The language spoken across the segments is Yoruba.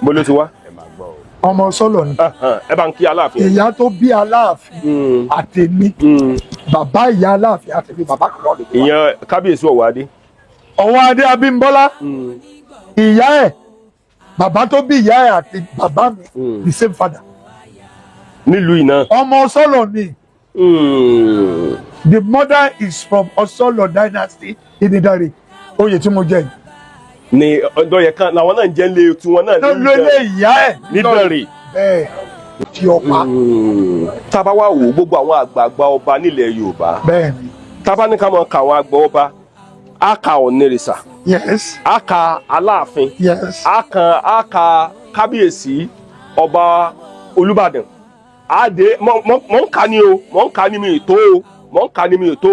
Bolo ti wá. Ọmọ Sọ́lọ̀ ni. Ẹ bá ń kí Aláàfin. Ìyá tó bí Aláàfin àtèmi. Bàbá ìyá Aláàfin àtèmi bàbá kan lọ́dún. Ìyẹn Kábíyèsí Ọ̀wọ́adé. Ọ̀wọ́adé Abímbọ́lá. Ìyá ẹ̀ bàbá tó bí ìyá ẹ̀ àti bàbá mi the same father. Nílùú iná. Ọmọ Sọ́lọ̀ ni. The mother is from Osolo dynasty in Ìdànrè. Oyè tí mo jẹ yìí. Ni ọ̀dọ̀ yẹn kan làwọn náà ń jẹ́ lé tiwọn náà ní ìyá ẹ̀ Ìdànrè. Bẹ́ẹ̀ tí ọpa. Tá bá wá wò gbogbo àwọn àgbààgbà ọba nílẹ̀ Yorùbá. Bẹ́ẹ̀ni. Tá bá ní ká máa ka àwọn àgbà ọba, á ka Ọ̀nìrìṣà. Yes. Á ka Aláàfin. Yes. Á ka Kábíyèsí Ọba Olúbàdàn. Á dé mọ̀ ń ka ni o, mọ̀ ń ka ni mi tó o. Mọ̀ ń ka ni mi tó o.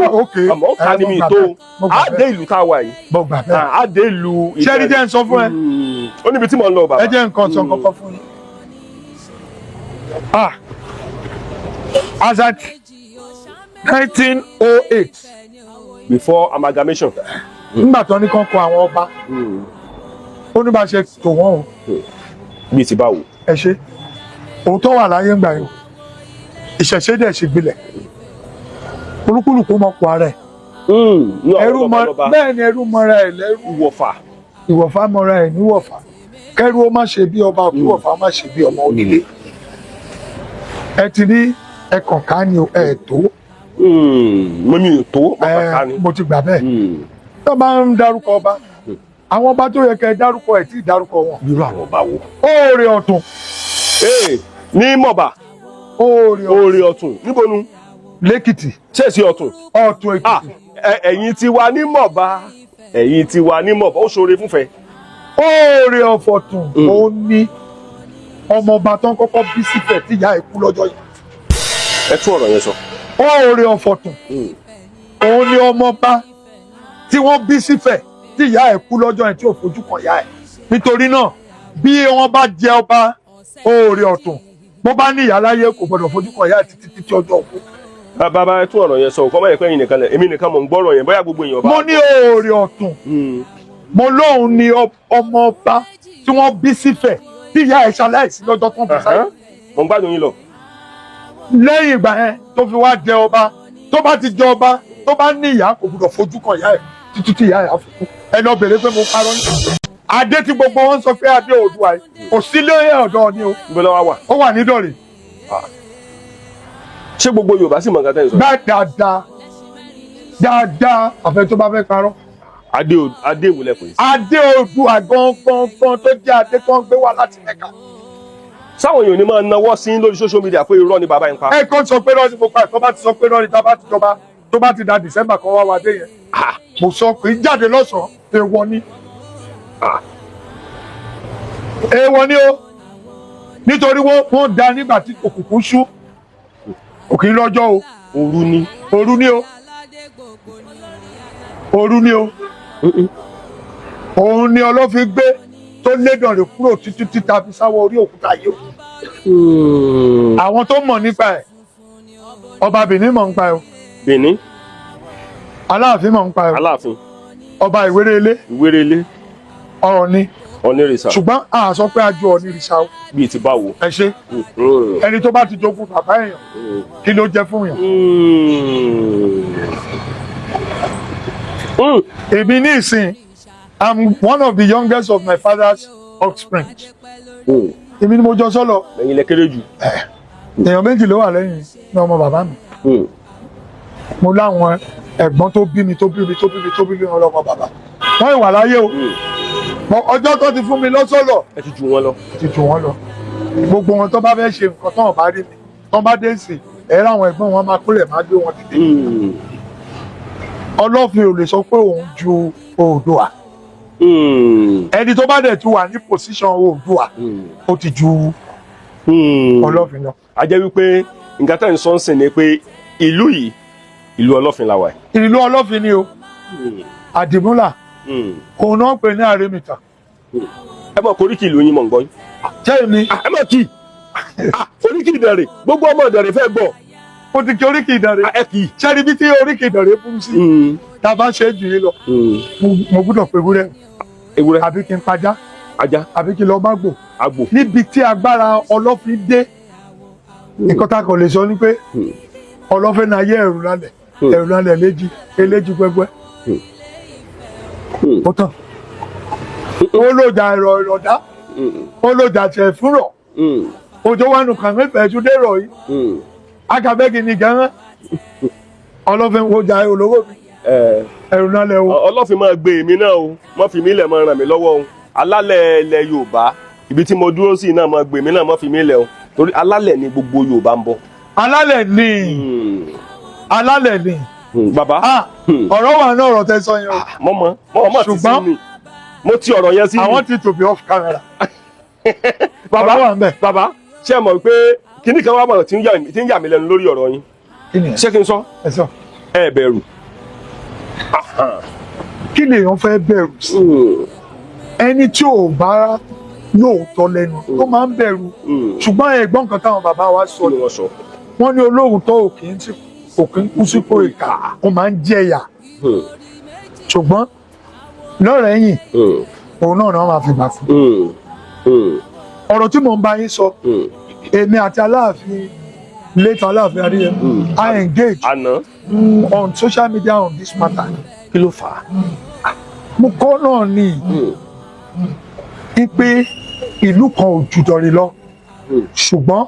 Mọ̀ ń ka ni mi tó o. Á dé ìlú tá a wà yìí. Mo gbà bẹ́ẹ̀. Á dé ìlú Ìdànrè. Ṣé rí jẹ́ ń sọ fún ẹ? Ó níbi tí mò ń lọ bàbá. Ẹ jẹ́ nǹkan sọ kọ́kọ́ fún yín. As at 1908. Before amalgamation. Nígbà tó ní kán kọ àwọn ọba. Ó ní bá ṣe tò wọ́n o. Bí ti báwo. Ẹ ṣe. Òótọ́ wà láyé ńgbà yìí. Ìṣẹ̀ṣe dẹ̀ ṣe gbilẹ̀. Olúkúlùkù mọ̀ pọ̀ ara ẹ̀. Ẹrú mọ bẹ́ẹ̀ ni ẹrú mọra ẹ̀ lẹ́rú. Ìwọ̀fà. Ìwọ̀fà mọra ẹ̀ níwọ̀fà. Kẹ́rú ó má ṣe bí ọba, kí ìwọ̀fà má ṣe bí ọmọ onílé. Ẹ ti rí ẹkàn ká ni ẹ tó. Mo mi ò tó ọkàn ká ni. Mo ti gbà bẹ́ẹ̀. Tó bá ń dárúkọ ọba, àwọn ọba tó yẹ kẹ́ ẹ dárúkọ ẹ̀ tí ì dárúkọ wọn. Irú àwọn ọba wo? Oore Ọ̀tún. Ní Mọ̀bà. Oore Ọ̀tún. Níbo nu? Lẹ́kìtì. Ṣèṣì Ọ̀tún. Ọ̀tún Èkìtì. Ẹ̀yin ti wà ní Mọ̀bà. Ẹ̀yin ti wà ní Mọ̀bà. Ó ṣoore fúnfẹ́. Oore Ọ̀fọ̀tún. Ó ní ọmọọba tó ń kọ́kọ́ bí sífẹ̀ tí ìyá ẹ̀ kú lọ́jọ́ yìí. Ẹ tún ọ̀rọ̀ yẹn sọ. Oore Ọ̀fọ̀tún. Òun ni ọmọọba tí wọ́n bí sífẹ̀ tí ìyá ẹ̀ kú lọ́jọ́ yẹn tí ò fojú kan ìyá ẹ̀. Nítorí náà bí wọ́n bá jẹ ọba Oore Ọ̀tún, bó bá ní ìyá láyé kò gbọdọ̀ fojú kan ìyá ẹ̀ títí ọjọ́ òkú. Bàbá ẹ tún ọ̀rọ̀ yẹn sọ, kọ́ mọ̀ yẹ pé ẹ̀yin nìkan lẹ̀, èmi nìkan mò ń gbọ́rọ̀ yẹn, bóyá gbogbo èèyàn bá. Mo ní Oore Ọ̀tún. Mo lóun ni ọmọọba tí wọ́n bí sífẹ̀ tí ìyá ẹ̀ ṣaláìsí lọ́jọ́ tó ń bí sáyé. Mo ń gbádùn yín lọ. Lẹ́yìn ìgbà yẹn tó fi wá jẹ ọba, tó bá ti jẹ ọba, tó bá ní ìyá kò gbọdọ̀ fojú kan ìyá ẹ̀ títí tí ìyá ẹ̀ á fi kú. Ẹ lọ bèrè pé mo parọ́ ní. Adé tí gbogbo wọn sọ pé Adé Oòduà yìí kò sí lóye ọ̀dọ́ ni o. Ibo ló wà? Ó wà ní Ìdànrè. Ṣé gbogbo Yorùbá sì mọ̀ nǹkan tẹ́ ẹ sọ? Dáadáa àfẹ́ tó bá fẹ́ parọ́. Adé ìwòlẹ̀ pè é. Adé Oòduà gangan tó jẹ́ adé tó ń gbé wá láti Mẹ́kà. Sáwọn èèyàn ní máa nawọ́ sí lórí social media pé irọ́ ni bàbá yín pa. Ẹ kàn sọ pé lọ́ọ̀ni mo pa ẹ̀kọ́ bá ti sọ pé lọ́ọ̀ni tá a bá ti jọba tó bá ti da December kan wá wá dé yẹn. Mo sọ pé jáde lọ́sàn-án èèwọ̀ ni. Èèwọ̀ ni o. Nítorí wọ́n da nígbà tí òkùnkùn ṣú. Òkè lọ́jọ́ o. Òru ni. Òru ni o. Òru ni o. Òun ni Ọlọ́fin gbé tó lé Ìdànrè kúrò títí títa fi sáwọ orí òkúta yìí o. Àwọn tó mọ̀ nípa ẹ̀, ọba Benin mọ̀ nípa ẹ̀ o. Benin. Aláàfin mọ̀ nípa ẹ̀ o. Aláàfin. Ọba Ìwérelé. Ìwérelé. Ọ̀ọ̀ni. Ọ̀nìrìṣà. Ṣùgbọ́n a sọ pé a ju Ọ̀nìrìṣà o. Bíi ti báwo. Ẹ ṣe. Ẹni tó bá ti jogún bàbá èèyàn kí ló jẹ́ fún yàn. Èmi ní ìsìn, I'm one of the youngest of my father's offspring. Èmi ni mo jọ sọ́lọ̀. Ẹ̀yin lẹ kéré jù. Èèyàn méjì ló wà lẹ́yìn ní ọmọ bàbá mi. Mo láwọn ẹ̀gbọ́n tó bí mi ọlọ́mọ bàbá wọ́n ìwà láyé o ọjọ́ tó ti fún mi lọ́sọ̀lọ̀ ẹ ti jù wọ́n lọ. ti jù wọ́n lọ gbogbo wọn tó bá fẹ́ ṣe nǹkan tó wọn bá rí mi tó bá dé sí ẹ̀rọ àwọn ẹ̀gbọ́n wọn máa kúrẹ̀ máa gbé wọn dìde. Ọlọ́fin ò lè sọ pé òun ju Oòduà ẹni tó bá dẹ̀ ti wà ní pòsíṣàn Oòduà ó ti ju Ọlọ́fin lọ. a jẹ́ wípé nǹkan tẹ̀ ń sọ ń sìn ni pé ìlú yìí ìlú Ọlọ́fin la wà yìí. ìlú Ọlọ́fin ni o Àdìmúlà òun náà pè ní Àrèmìtà. ẹ mọ̀ koríki ìlú yín mọ̀ ń gbọ́ yín. jẹ́ mi. ẹ mọ̀ kí oríkì Ìdànrè gbogbo ọmọ Ìdànrè fẹ́ gbọ́. ó ti kí oríkì Ìdànrè. ẹ kì í. sẹ́ni bí tí oríkì Ìdànrè fún sí. tá a bá ṣe é jù yín lọ. mo gbọ́dọ̀ pe ewúrẹ́. ewúrẹ́. àbí kí n pajá. ajá. àbí kí n lọ bá gbò. àgbò. níbi tí agbára Ọlọ́fin dé. nǹkan tá a kàn lè sọ ni pé Ọlọ́fin náà yẹ ẹ̀rù lálẹ̀ eléjì gbẹgbẹ. ó tán. ó lòjà ìrọ̀dá. ó lòjà tẹ̀ fúnrọ̀. òjò wa nù kàn mẹ́fẹ̀ẹ́ tún dé rọ̀ yìí. agabẹ́gi ni gan-an. Ọlọ́fin wo jà olówó mi. ẹ̀rù lálẹ̀ o. Ọlọ́fin máa gbé èmi náà o wọ́n fi mí lẹ̀ máa ràn mí lọ́wọ́ o alálẹ̀ ilẹ̀ Yorùbá ibi tí mo dúró sí náà máa gbé èmi náà máa fi mí lẹ̀ o torí alálẹ̀ ni gbogbo Yorùbá ń bọ̀. alálẹ̀ ni alálẹ̀ ni. bàbá. ọ̀rọ̀ wà náà ọ̀rọ̀ tẹ́ sọ yẹn o. mọ́ ti sí mi mo ti ọ̀rọ̀ yẹn sí mi. I want it to be off camera. bàbá wà ń bẹ̀. bàbá ṣé ẹ mọ̀ pé kíní kan wà mọ̀ tí ń yà mí lẹ́nu lórí ọ̀rọ̀ yín. ṣé kí n sọ. ẹ sọ. ẹ bẹ̀rù. kí lèèyàn fẹ́ bẹ̀rù sí. ẹni tí ò bá lóòótọ́ lẹ́nu ló máa ń bẹ̀rù. ṣùgbọ́n ẹ̀gbọ́n kan táwọn bàbá wa sọ ni wọ́n ní olóhùn tó òkè ń kú sípò ìkà ó máa ń jẹ̀yà. ṣùgbọ́n lọ́rẹ̀ẹ́yìn òun náà máa fi gbà fún. ọ̀rọ̀ tí mò ń bá yín sọ èmi àti Aláàfin late Aláàfin Adéyẹmí I engage on social media on this matter. kí ló fà á. mo kọ́ náà ní pé ìlú kan ò ju Ìdànrè lọ ṣùgbọ́n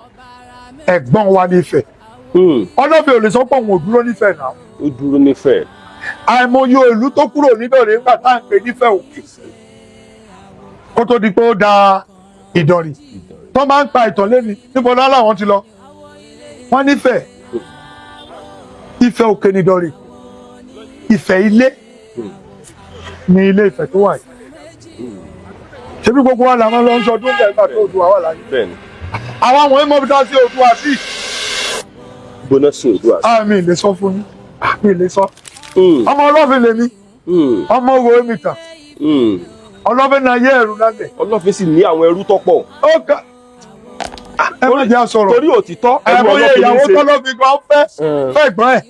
ẹ̀gbọ́n wa nífẹ̀ẹ́. Ọlọ́fin ò lè sọ pé òun ò dúró nífẹ̀ẹ́ náà. ó dúró nífẹ̀ẹ́. àìmọye ìlú tó kúrò nídọ̀rẹ́ nígbà tá à ń pè nífẹ̀ẹ́ òkè kó tó di pé ó da Ìdànrè tó máa ń pa ìtàn lẹ́ni níbo náà làwọn ti lọ wọ́n nífẹ̀ẹ́ Ifẹ̀ òkè nídọ̀rẹ́ Ifẹ̀ ilé ní ilé Ifẹ̀ tó wà yìí ṣebí gbogbo wa làwọn lọ ń sọdún nígbà tó Oòduà wà láyé àwọn àwọn ẹmọ bí tá sí Oòduà sí. gbóná sí Oòduà sí. mi lè sọ fún yín mi lè sọ. ọmọ Ọlọ́fin lèmi ọmọ owó èmi tàn Ọlọ́fin náà yẹ ẹrù lálẹ́. Ọlọ́fin sì ní àwọn ẹrú tó pọ̀. ẹ má jẹ́ àsọ̀rọ̀ torí òtítọ́ ẹrù Ọlọ́fin ní í ṣe. ìyàwó tọ́lọ́fin gan fẹ́ gbọ́n ẹ̀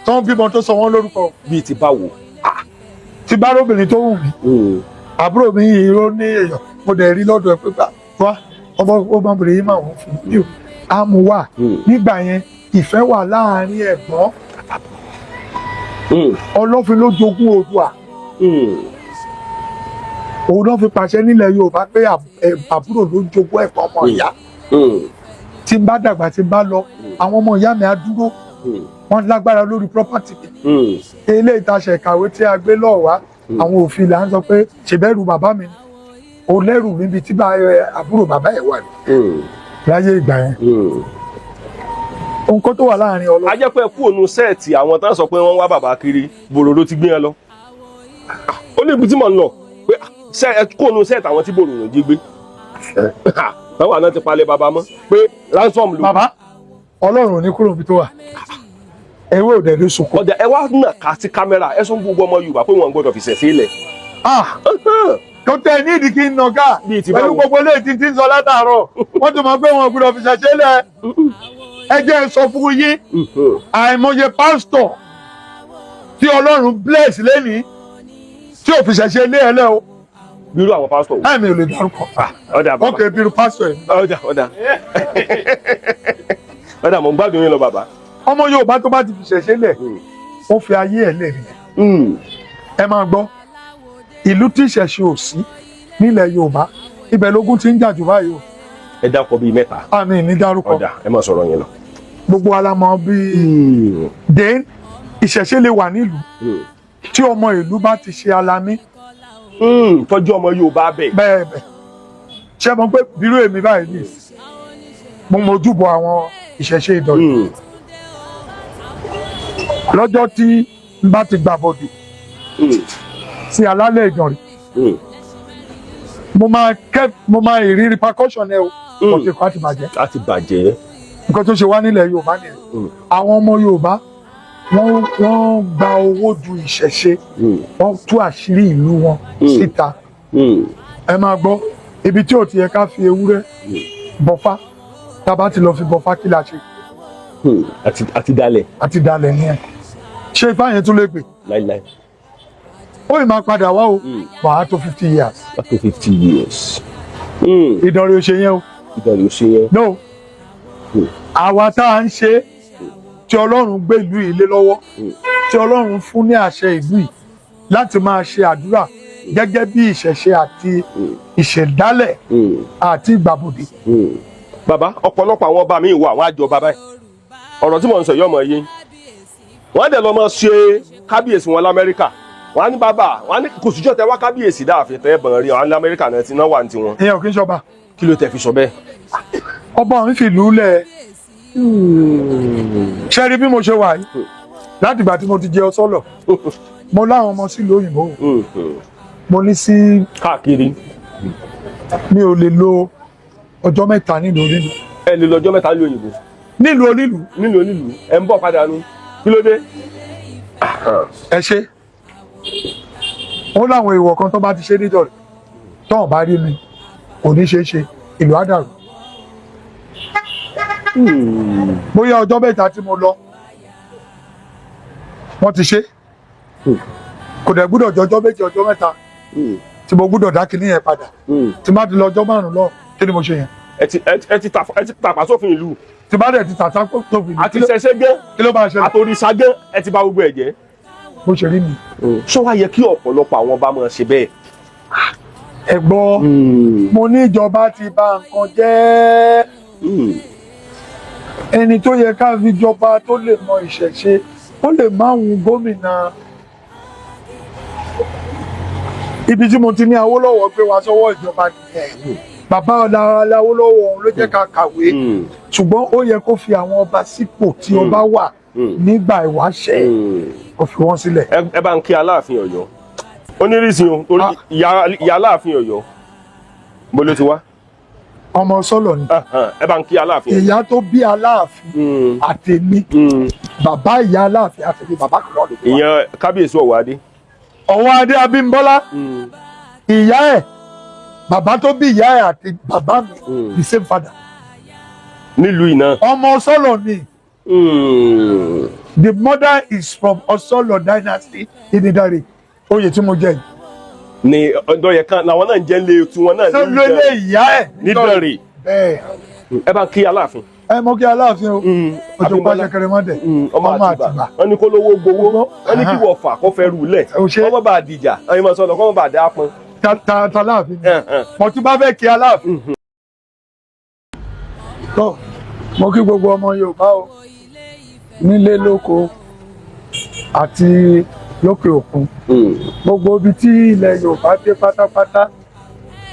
tó ń bímọ tó sọ wọ́n lórúkọ. bíi ti báwo. ti bá róbìnrin tó wù mí àbúrò mi yìí ló ní èèyàn mo dẹ̀ rí lọ́dọ̀ ẹ pé wá ọmọbìnrin yìí máa wọ́n fún mi ò á mú wá nígbà yẹn ìfẹ́ wà láàárín ẹ̀gbọ́n Ọlọ́fin ló jogún Oòduà òun náà fi pàṣẹ nílẹ̀ Yorùbá pé àbúrò ló jogún ẹ̀gbọ́n ọmọ ìyá tí n bá dàgbà tí n bá lọ àwọn ọmọ ìyá mi á dúró wọ́n lágbára lórí property mi ilé ìtaṣẹ̀ ìkàwé tí a gbé lọ́ọ̀ wá àwọn òfin là ń sọ pé ṣèbẹ́rù bàbá mi ò lẹ́rù níbi tí àbúrò bàbá ẹ̀ wà ní láyé ìgbà yẹn nǹkan tó wà láàrin Ọlọ́fin. a jẹ́ pé kú òun sẹ́ẹ̀tì àwọn tán sọ pé wọ́n wá bàbá kiri bòròrò ti gbé yẹn lọ ó ní ibi tí mò ń lọ pé kú òun sẹ́ẹ̀tì àwọn tí bòròrò jí gbé táwọn àná ti palẹ̀ bàbá mọ́ pé ransom ló. bàbá Ọlọ́run ò ní kúrò níbi tó wà ewé ò dẹ̀ ló sunkún. ọ̀dà ẹ wá nà ká sí kámẹ́rà ẹ sọ gbogbo ọmọ Yorùbá pé wọ́n gbọ́dọ̀ fi ṣẹ̀ṣẹ̀ lẹ̀. tó tẹ ní ìdí kí n nà ká pẹ̀lú gbogbo ilé tí ń sọ látàárọ̀ wọ́n ti mọ̀ pé wọ́n gbọ́dọ̀ fi ṣẹ̀ṣẹ̀ lẹ̀. ẹ jẹ́ sọ fún yín àìmọye pásítọ̀ tí Ọlọ́run bless lẹ́ni tí ò fi ṣẹ̀ṣẹ̀ lé ẹ lẹ́ o. bírú àwọn pásítọ̀ wò. mi ò lè dárúkọ. ọ̀dà bàbá ok bírú pásítọ̀ yẹn. ọ̀dà mò ń gbádùn yín lọ bàbá. ọmọ Yorùbá tó bá ti fi ṣẹ̀ṣẹ̀ lẹ̀ ó fi ayé ẹ̀ lẹ̀ nìyẹn. ẹ máa gbọ́ ìlú tí ìṣẹ̀ṣe ò sí nílẹ̀ Yorùbá ibẹ̀ lógún ti ń jà jù báyìí o. ẹ dákọ bíi mẹ́ta. àmì ní dárúkọ. ọ̀dà ẹ máa sọ̀rọ̀ yẹn lọ. gbogbo alamọ bíi dane ìṣẹ̀ṣe lè wà nílùú tí ọmọ ìlú bá ti ṣe alamí. Tọ́jú ọmọ Yorùbá bẹ̀. Bẹ́ẹ̀ ṣé mo pé bírú èmi báyìí ní mo mojúbọ àwọn ìṣẹ̀ṣe Ìdọ̀rẹ̀ lọ́jọ́ tí n bá ti gbà bọ̀dù sí alálẹ̀ Ìdọ̀rẹ̀ mo máa ìrírí percussion ẹ o kò tí kò àti bàjẹ́ nǹkan tó ṣe wá nílẹ̀ Yorùbá nìyẹn àwọn ọmọ Yorùbá wọ́n gba owó ju ìṣẹ̀ṣe wọ́n tú àṣírí ìlú wọn síta ẹ máa gbọ́ ibi tí ò ti yẹ ká fi ewúrẹ́ bọ́fá tá a bá ti lọ fi bọ́fá kí la ṣe. àti dalẹ̀ ni ẹ ṣé ifá yẹn tún lè gbè. láíláí. ó ì máa padà wá o wàá tó 50 years. wàá tó 50 years. Ìdọ̀rẹ̀ ò ṣe yẹn o. Ìdọ̀rẹ̀ ò ṣe yẹn. no àwa tá à ń ṣe tí Ọlọ́run gbé ìlú yìí lé lọ́wọ́ tí Ọlọ́run fún ní àṣẹ ìlú yìí láti máa ṣe àdúrà gẹ́gẹ́ bí ìṣẹ̀ṣe àti ìṣẹ̀dálẹ̀ àti ìgbàbọ̀dé. Bàbá ọ̀pọ̀lọpọ̀ àwọn ọba mi wà àwọn àjọba báyìí ọ̀rọ̀ tí mò ń sọ yìí ọmọ yìí wọ́n á dẹ̀ lọ mọ ṣe kábíyèsí wọn l'Amẹ́ríkà wọ́n á ní bàbá wọ́n á ní kò síjọ́ tẹ wá kábíyèsí dáàfin tẹ́ bọ̀n rí àwọn l'Amẹ́ríkà náà ti náà wà ní tiwọn. ìyẹn ò kí ń ṣọba. kí ló tẹ fi sọ bẹ́ẹ̀. ọba òun fi lù ú lẹ̀ ṣe rí bí mo ṣe wà yìí láti ìgbà tí mo ti jẹ ọsọlọ mo láwọn ọmọ sílùú òyìnbó mo ní sí káàkiri mi ò lè lo ọjọ́ mẹ́ta nílùú onílùú. ẹ lè lọ ọjọ́ mẹ́ta nílùú òyìnbó. nílùú onílùú. nílùú onílùú ẹ ń bọ̀ padà nu kí ló dé. ẹ ṣe ó láwọn èèwọ̀ kan tó bá ti ṣe níjọ̀rẹ̀ tó bá rí mi kò ní ṣeé ṣe ìlú á dàrú. bóyá ọjọ́ mẹ́ta tí mo lọ wọ́n ti ṣe kò dẹ̀ gbúdọ̀ jọ ọjọ́ méjì ọjọ́ mẹ́ta tí mo gbúdọ̀ dá kinní yẹn padà tí má ti lọ ọjọ́ márùn-ún lọ kí ni mo ṣe yẹn. ẹ ti tàpá sófin ìlú. tí bá dẹ̀ ti tàpá sófin ìlú. àti ṣẹṣẹ gẹ́ kí ló bá ṣẹlẹ̀. àtòrìṣà gẹ́ ẹ ti bà gbogbo ẹ̀ jẹ́. bó ṣe rí mi. ṣó wá yẹ kí ọ̀pọ̀lọpọ̀ àwọn ọba máa ṣe bẹ́ẹ̀. ẹ gbọ́ mo ní ìjọba ti bà nǹkan jẹ́ ẹni tó yẹ ká fi jọba tó lè mọ ìṣẹ̀ṣe ó lè máa wù gómìnà. ibi tí mo ti ní Awólọ́wọ̀ gbé wa sọ́wọ́ ìjọba nìyẹn bàbá Awólọ́wọ̀ òun ló jẹ́ ká kàwé ṣùgbọ́n ó yẹ kó fi àwọn ọba sípò tí ọba wà nígbà ìwáṣẹ̀ kó fi wọ́n sílẹ̀. ẹ bá ń kí Aláàfin Ọ̀yọ́ onírìsì o torí ìyá Aláàfin Ọ̀yọ́ bó ló ti wá. ọmọ sọlọ ni. ẹ bá ń kí Aláàfin. ìyá tó bí Aláàfin àtèmi bàbá ìyá Aláàfin àtèmi bàbá kan lọ́dún. ìyẹn kábíyèsí Ọ̀wádé. Ọ̀wádé Abímbọ́lá ìyá ẹ̀ bàbá tó bí ìyá ẹ̀ àti bàbá mi the same father. nílùú iná. ọmọ Ọ̀ṣọ́lọ̀ ni. The mother is from Ọ̀ṣọ́lọ̀ dynasty in Ìdàrè oyè tí mo jẹ yìí. ni ọ̀dọ̀ yẹn kan làwọn náà ń jẹ́ lé tiwọn náà ní Ìdàrè. ìyá ẹ̀ nídàrè. ẹ bá ń kí Aláàfin. ẹ mọ kí Aláàfin o ọjọ́ pàṣẹ kẹrẹmọdé ọmọ Àtìbà wọn ní kó lówó gbowó wọn ní kí wọ́n fà kó fẹ́ rú lẹ̀ kọ́ bá dìjà ẹ̀yin máa sọ lọ kọ́ bá dá pọn. ta Láàfin mo tún bá fẹ́ kí Aláàfin. tó mo kí gbogbo ọmọ Yorùbá o nílé lóko àti lókè òkun gbogbo ibi tí ilẹ̀ Yorùbá dé pátápátá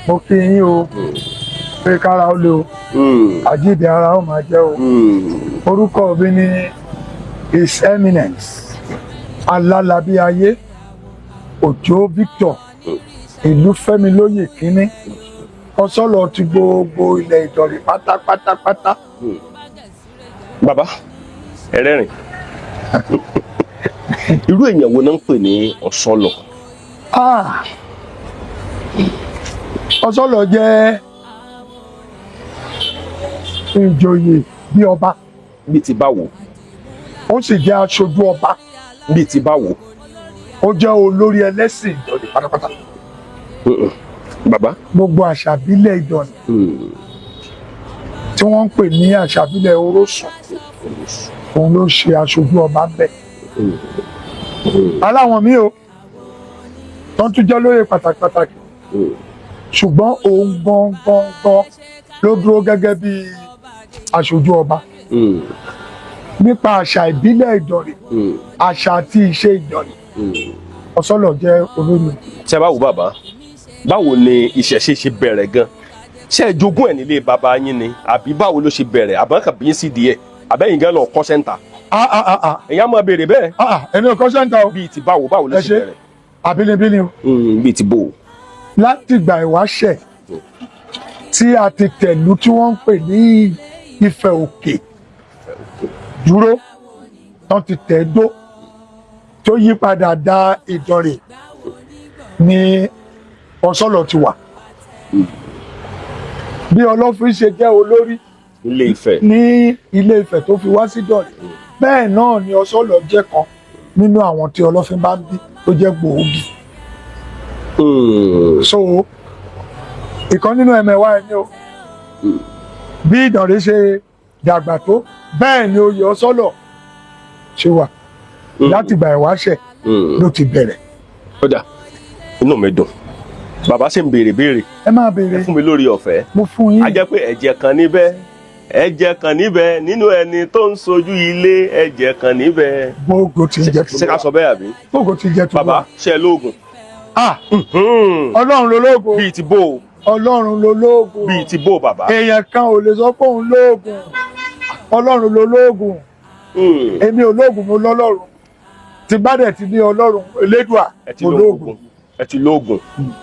mo kí yín o pé kára ó lé o àjíǹde ara ó máa jẹ́ o orúkọ mi ni His Eminence Alálàbí Ayé Òjó Victor ìlú Fẹ́milóyè kínní Ọ̀ṣọ́lọ̀ ti gbogbo ilẹ̀ Ìdọ̀rẹ̀ pátápátápátá. bàbá ẹlẹ́rìn irú èèyàn wo náà ń pè ní Ọ̀ṣọ́lọ̀. Ọ̀ṣọ́lọ̀ jẹ́ ìjòyè bí ọba. bí ti báwo. ó sì jẹ́ aṣojú ọba. bí ti báwo. ó jẹ́ olórí ẹlẹ́sìn Ìdọ̀rẹ̀ pátápátá. bàbá. gbogbo àṣàbílẹ̀ Ìdọ̀rẹ̀ tí wọ́n ń pè ní àṣàbílẹ̀ Orósùn òun ló ṣe aṣojú ọba bẹ́ẹ̀. aláwọn mi o tó ń tún jẹ́ lóye pàtàkì ṣùgbọ́n òun gangan ló dúró gẹ́gẹ́ bí aṣojú ọba. nípa àṣà ìbílẹ̀ Ìdànrè àṣà àti ìṣe Ìdànrè Ọ̀sọ́lọ̀ jẹ́ olórí. tí a bá wò bàbá báwo ni ìṣẹ̀ṣe ṣe bẹ̀rẹ̀ gan ṣé ẹ jogún ẹ̀ nílé bàbá yín ni àbí báwo ló ṣe bẹ̀rẹ̀ àbọ̀nkà bí yín sì díẹ̀ àbẹ́yìn gan lọ kọ́ sẹ́ńtà. èyàn máa béèrè bẹ́ẹ̀. ẹni ọkọ sẹ́ńtà o. bíi ti báwo ló ṣe bẹ̀rẹ̀. àbínibíni o. bíi ti bò. láti ìgbà ìwáṣẹ̀ tí a ti tẹ̀lú tí wọ́n ń pè ní Ifẹ̀ Òkè dúró tán ti tẹ̀ dó tó yí padà dá Ìdànrè ní Ọ̀sọ́lọ̀ ti wà. bí Ọlọ́fin ṣe jẹ́ olórí Ilé Ifẹ̀ ní Ilé Ifẹ̀ tó fi wá sí Ìdànrè bẹ́ẹ̀ náà ni Ọ̀sọ́lọ̀ jẹ́ kan nínú àwọn tí Ọlọ́fin bá ń bí tó jẹ́ gbòógì. so ìkan nínú ẹ̀mẹ̀wá ẹni o bí Ìdànrè ṣe dàgbà tó bẹ́ẹ̀ ni oyè Ọ̀sọ́lọ̀ ṣe wà láti ìgbà ìwáṣẹ̀ ló ti bẹ̀rẹ̀. ó dà inú mi dùn bàbá ṣe ń béèrè. ẹ máa béèrè. ẹ fún mi lórí ọ̀fẹ́. mo fún yín. a jẹ́ pé ẹ̀jẹ̀ kan níbẹ̀ nínú ẹni tó ń sojú ilé ẹ̀jẹ̀ kan níbẹ̀. gbogbo ti jẹ́ tó ṣé ká sọ bẹ́ẹ̀ àbí. gbogbo ti jẹ́ tó bàbá ṣe lóògùn. Ọlọ́run ló lóògùn. bíi ti bò. Ọlọ́run ló lóògùn. bíi ti bò bàbá. èèyàn kan ò lè sọ pé òun lóògùn. Ọlọ́run ló lóògùn. èmi ò lóògùn mo lọ́lọ́run. tí bá dẹ̀ ti ní Ọlọ́run Elédùà mo lóògùn. ẹ ti lóògùn.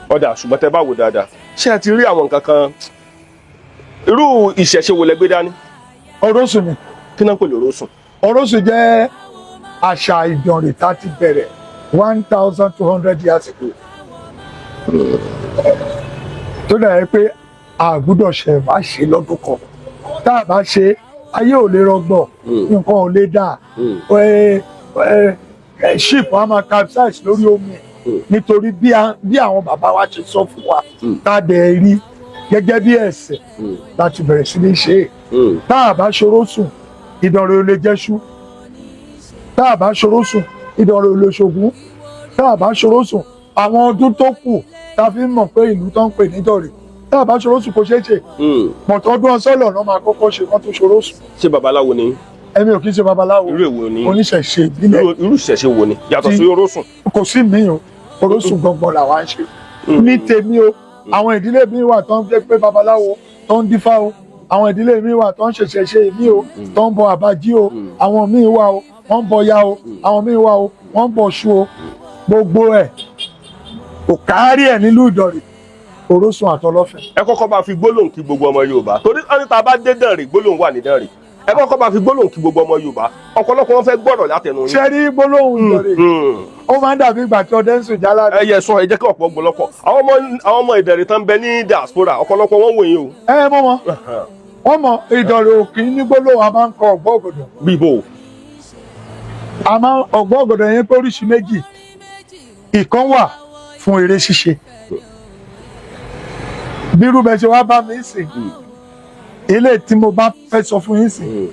ọ̀dà ṣùgbọ́n tẹ bá wò dáadáa ṣé ẹ ti rí àwọn nǹkan kan irú ìṣẹ̀ṣe wo lẹ gbé dání. Ọ̀rọ̀sùn ni. kí náà pè lè Ọ̀rọ̀sùn. Ọ̀rọ̀sùn jẹ́ àṣà Ìdànrè tá a ti bẹ̀rẹ̀ 1200 years ago. tó dà yẹ pé a gbúdọ̀ ṣe má ṣe lọ́dún kan tá a bá ṣe ayé ò lè rọgbọ nǹkan ò lè dà ship wa máa capsize lórí omi nítorí bí àwọn bàbá wa ṣe sọ fún wa tá a dẹ̀ rí gẹ́gẹ́ bí ẹ̀sẹ̀ láti bẹ̀rẹ̀ sí ní ṣe é tá a bá ṣòro sùn Ìdànrè ò lè jẹ́ṣú tá a bá ṣòro sùn Ìdànrè ò lè ṣògùn tá a bá ṣòro sùn àwọn ọdún tó kù tá a fi ń mọ̀ pé ìlú tó ń pè ní Ìdànrè tá a bá ṣòro sùn kò ṣeé ṣe mọ̀tọ́ ọdún Ọ̀sọ́lọ̀ náà máa kọ́kọ́ ṣe kán tó ṣòro sùn. ṣé babaláwo ni. èmi ò kí ń ṣe babaláwo. irú èwo ni. oníṣẹ̀ṣe ìbílẹ̀. irú ìṣẹ̀ṣe wo ni yàtọ̀ sí Ọ̀rọ̀sùn. kò sí mi o Ọ̀rọ̀sùn gbọ̀ngbọ̀n làwa ń ṣe. ní tèmi o àwọn ìdílé mi wà tó ń jẹ́ pé babaláwo tó ń dífá o àwọn ìdílé mi wà tó ń ṣẹ̀ṣẹ̀ṣe mi o tó ń bọ àbájí o àwọn míì wà o wọ́n ń bọ ya o àwọn míì wà o wọ́n ń bọ ṣu o gbogbo ẹ̀ kò kárí ẹ̀ nílùú Ìdànrè Ọ̀rọ̀sùn àtọlọ́fẹ̀. ẹ kọ́kọ́ bá fi gbólóhùn kí gbogbo ọmọ Yorùbá torí ọ̀nì tá a bá dé Ìdànrè gbólóhùn wà ní Ìdànrè ẹ kọ́kọ́ bá fi gbólóhùn kí gbogbo ọmọ Yorùbá ọ̀pọ̀lọpọ̀ wọn fẹ́ gbọ́rọ̀ látẹnu yín. ṣe rí gbólóhùn Ìdànrè ó máa ń dàbí ìgbà tí ọdẹ ń sùn jálá. ẹ yẹ sọ ẹ jẹ́ kí ọ̀pọ̀lọpọ̀ àwọn ọmọ Ìdànrè tán bẹ ní diaspora ọ̀pọ̀lọpọ̀ wọn wò yín o. ẹ mọ wọn mọ Ìdànrè òkè ní gbólóhùn a máa ń kọ ọ̀gbọ́ ògòdò. bíbó. a máa ọ̀gbọ́ ògòdò yẹn pé oríṣi méjì ìkan wà fún eré ṣíṣe bí rúbẹ ṣe wá bá mi sìn ilé tí mo bá fẹ́ sọ fún yín sìn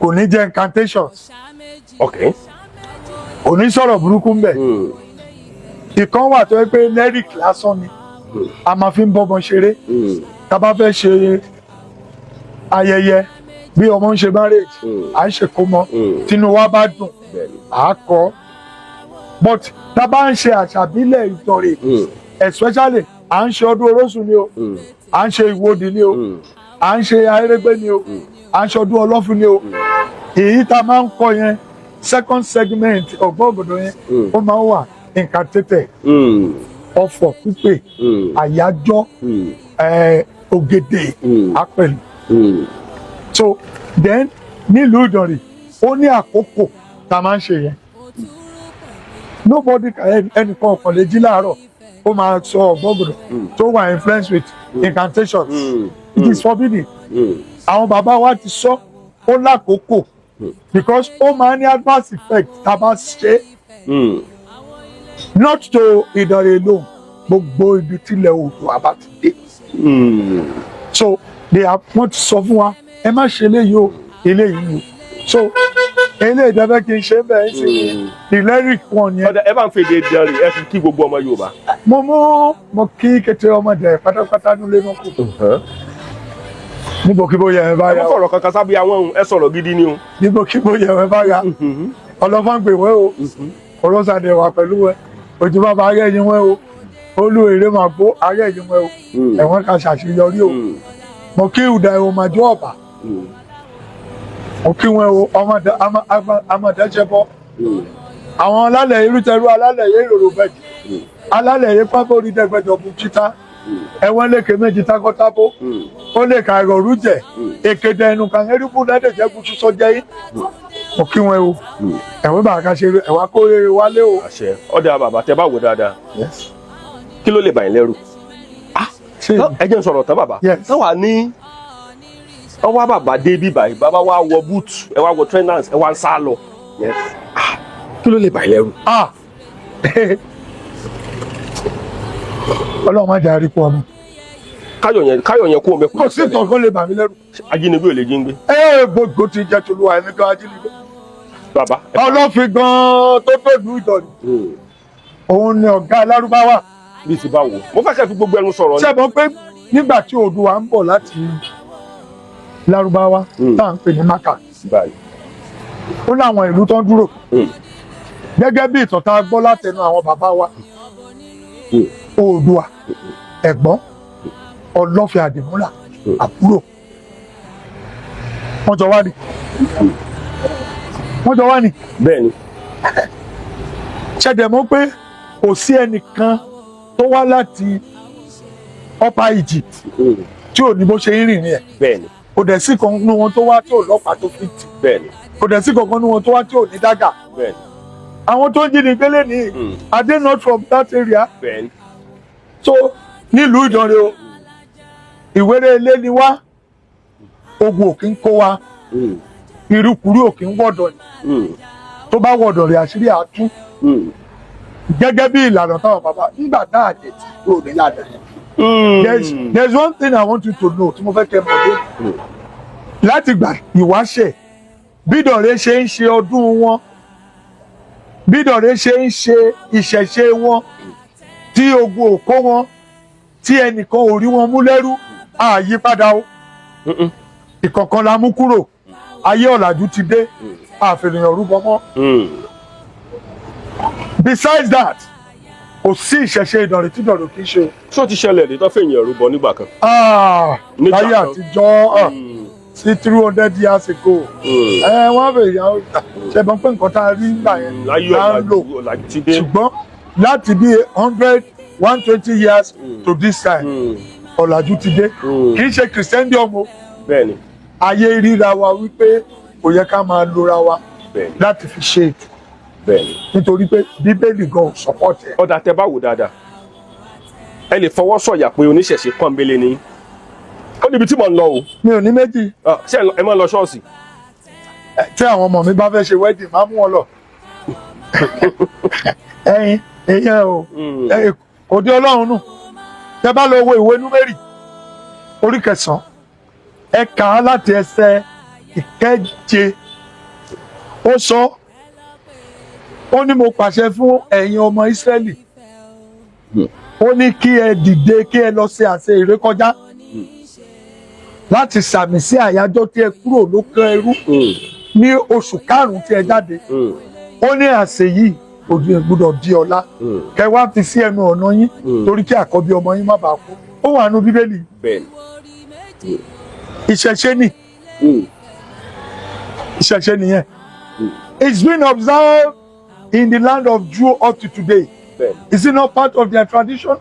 kò ní jẹ́ incantations kò ní sọ̀rọ̀ burúkú ń bẹ̀ ìkan wà tó yẹ pé lyric lásán ni a máa fi ń bọ́mọ ṣeré tá a bá fẹ́ ṣe ayẹyẹ bí ọmọ ń ṣe marriage à ń ṣe kómọ tínú wa bá dùn à á kọ but tá a bá ń ṣe àṣàbílẹ̀ Ìdànrè especially à ń ṣe ọdún Ọ̀rọ̀sùn ni o à ń ṣe Ìwòdì ni o à ń ṣe Ayérégbé ni o à ń ṣe ọdún Ọlọ́fin ni o èyí tá a máa ń kọ yẹn second segment ọ̀gbọ́n ògòdò yẹn ó máa ń wà incantated ọ̀fọ̀ pípè àyájọ́ ògèdè àpẹlú so then nílùú Ìdànrè ó ní àkókò tá a máa ń ṣe yẹn nobody ẹnìkan ọ̀kan lè jí láàárọ̀ ó máa sọ ọ̀gbọ́n ògòdò tó wà influenced with incantations it is forbidden àwọn bàbá wa ti sọ ó lákòókò because ó máa ní adverse effect tá a bá ṣe not to Ìdànrè alone gbogbo ibi tílẹ̀ Oòduà bá ti dé so wọ́n ti sọ fún wa ẹ má ṣe eléyìí o eléyìí o so eléyìí dẹ́fẹ́ kí n ṣe bẹ́ẹ̀ sí the lyric one yẹn. ọ̀dà ẹ bá ń fèdè Ìdànrè ẹ fi kí gbogbo ọmọ Yorùbá. mo kí kété ọmọdé pátápátá nílé náà kù. níbòkíbó yẹn bá ẹ yá má fọ̀rọ̀ kankan sábẹ́ àwọn ẹ sọ̀rọ̀ gidi ni o. níbòkíbó yẹn bá yá ọlọ́fà ń pè wẹ́ o olóṣàdé wà pẹ̀lú ẹ òjò bàbá ayé ẹ̀yìn wẹ́ o olú èrè máa gbó ayé ẹ̀yìn wẹ́ o ẹ̀wọ̀n ká ṣàṣeyọrí o mo kí ìdá ẹ̀wọ̀n máa jó ọ̀bà mo kí wọn o amọ̀dẹ́sẹ̀ bọ́ àwọn alálẹ̀ irútẹ̀rú alálẹ̀ yé ìrorò bẹ́ẹ̀ alálẹ̀ yé pápá orí dẹ́gbẹ́jọ bu títà ẹ̀wọ̀n lèkè méjì tákọ́tábó ó lè ka ìrọ̀rú jẹ èkéde ẹnu kan erékù lẹ́dẹ̀jẹ́ kú sísọ jẹ́ yín mo kí wọn o ẹ̀wọ̀n bá ká ṣe ẹ̀wọ̀n kó rere wálé o. àṣẹ ọdẹ bàbá tẹ bá wò dáadáa kí ló lè bà yín lẹ́rù ẹ jẹ́ n sọ̀rọ̀ tán bàbá táwa ní ọwọ́ bàbá dé bí báyìí bàbá wa wọ búùtù ẹ wá wọ trainers ẹ wá ń sá lọ kí ló lè bà yín lẹ́rù. ọlọ́run má jẹ́ àríkú ọmọ. káyọ̀ yẹn kú omi kú. kò sí ìtàn kan lè bà mí lẹ́rù. ajínigbé ò lè jí ń gbé. gbogbo ti jẹ́ tolúwa ẹni kan ajínigbé. bàbá. ọlọ́fin gan-an tó tóbi ìdọ̀nì. òun ni ọ̀gá Lárúbáwá. bí ti bá wò mo fẹ́ kẹ́ fi gbogbo ẹnu sọ̀rọ̀ ni. ṣé mo pé nígbà tí Oòduà ń bọ̀ láti Lárúbáwá tá à ń pè ní Maka ó láwọn ìlú tó ń dúró gẹ́gẹ́ bí ìtàn tá a gbọ́ látẹnu àwọn bàbá wa Oòduà ẹ̀gbọ́n Ọlọ́fin Àdìmúlà àbúrò wọ́n jọ wá ní. bẹ́ẹ̀ni. ṣẹ̀dẹ̀ mọ̀ pé kò sí ẹnìkan tó wá láti Upper Egypt tí ò ní bó ṣe ń rìnrìn ẹ̀. bẹ́ẹ̀ni. kò dẹ̀ sí kan nínú wọn tó wá tí ò lọ́pàá tó fi tì. bẹ́ẹ̀ni. kò dẹ̀ sí kankan nínú wọn tó wá tí ò ní dágà. bẹ́ẹ̀ni. àwọn tó ń jí ní gbélé ní are they not from that area. bẹ́ẹ̀ni. so nílùú Ìdànrè o ìwéré ilé ni wá ogun òkè ń kó wa irúkúrú òkè ń wọ̀dọ̀ ni tó bá wọ̀dọ̀ rẹ̀ àṣírí àtú gẹ́gẹ́ bí ìlànà táwọn bàbá nígbà tá àjẹ tí kúrò ní ládàá yẹn. there's one thing I want you to know tí mo fẹ́ kẹ́ mọ̀ dé láti gbà ìwáṣẹ̀ bí Ìdànrè ṣe ń ṣe ọdún wọn bí Ìdànrè ṣe ń ṣe ìṣẹ̀ṣe wọn tí ogun ò kó wọn tí ẹnìkan ò rí wọn mú lẹ́rú àyípadà o ìkọ̀kan la mú kúrò ayé ọ̀làjú ti dé àfẹnìyàn rúbọ mọ́. Besides that kò sí ìṣẹ̀ṣe Ìdànrè tí Ìdànrè kì í ṣe. ṣé o ti ṣẹlẹ̀ ní tó fẹ̀yìn ẹ̀rú bọ nígbà kan. láyé àtijọ́ sí 300 years ago wọ́n bẹ̀ yà ó ṣẹ̀bọ̀n pé nǹkan tá a rí nígbà yẹn là ń lò ṣùgbọ́n láti bí 120 years to this time ọ̀làjú ti dé kì í ṣe Christendom o. bẹ́ẹ̀ni. ayé ríra wa wípé kò yẹ ká máa lora wa láti fi ṣe ètò. bẹ́ẹ̀ni. nítorí pé Bíbélì gan support ẹ. ọ̀dà tẹ bá wò dáadáa ẹ lè fọwọ́ sọ̀yà pé oníṣẹ̀ṣe pọ́nbélé ni ó níbi tí mò ń lọ o. mi ò ní méjì. ṣé ẹ máa lọ ṣọ́ọ̀ṣì. tí àwọn ọmọ mi bá fẹ́ ṣe wedding máa mú wọn lọ. ẹyin èèyàn o kò dé Ọlọ́run nù tẹ bá lọ wo ìwé Númérì orí 9 ẹ kà á láti ẹsẹ̀ 7 ó sọ ó ní mo pàṣẹ fún ẹ̀yin ọmọ Ísírẹ́lì ó ní kí ẹ dìde kí ẹ lọ ṣe àṣẹ ìrékọjá láti sàmì sí àyájọ́ tí ẹ kúrò lóko ẹrú ní oṣù 5 tí ẹ jáde ó ní àṣẹ yìí òdu gbọ́dọ̀ di ọ̀la kẹ wá fi sí ẹnu ọ̀nà yín torí kí àkọ́bí ọmọ yín má bàa kú ó wà nínú Bíbélì. ìṣẹ̀ṣe ni ìṣẹ̀ṣe nìyẹn it's been observed in the land of Jew up to today. Is it not part of their tradition?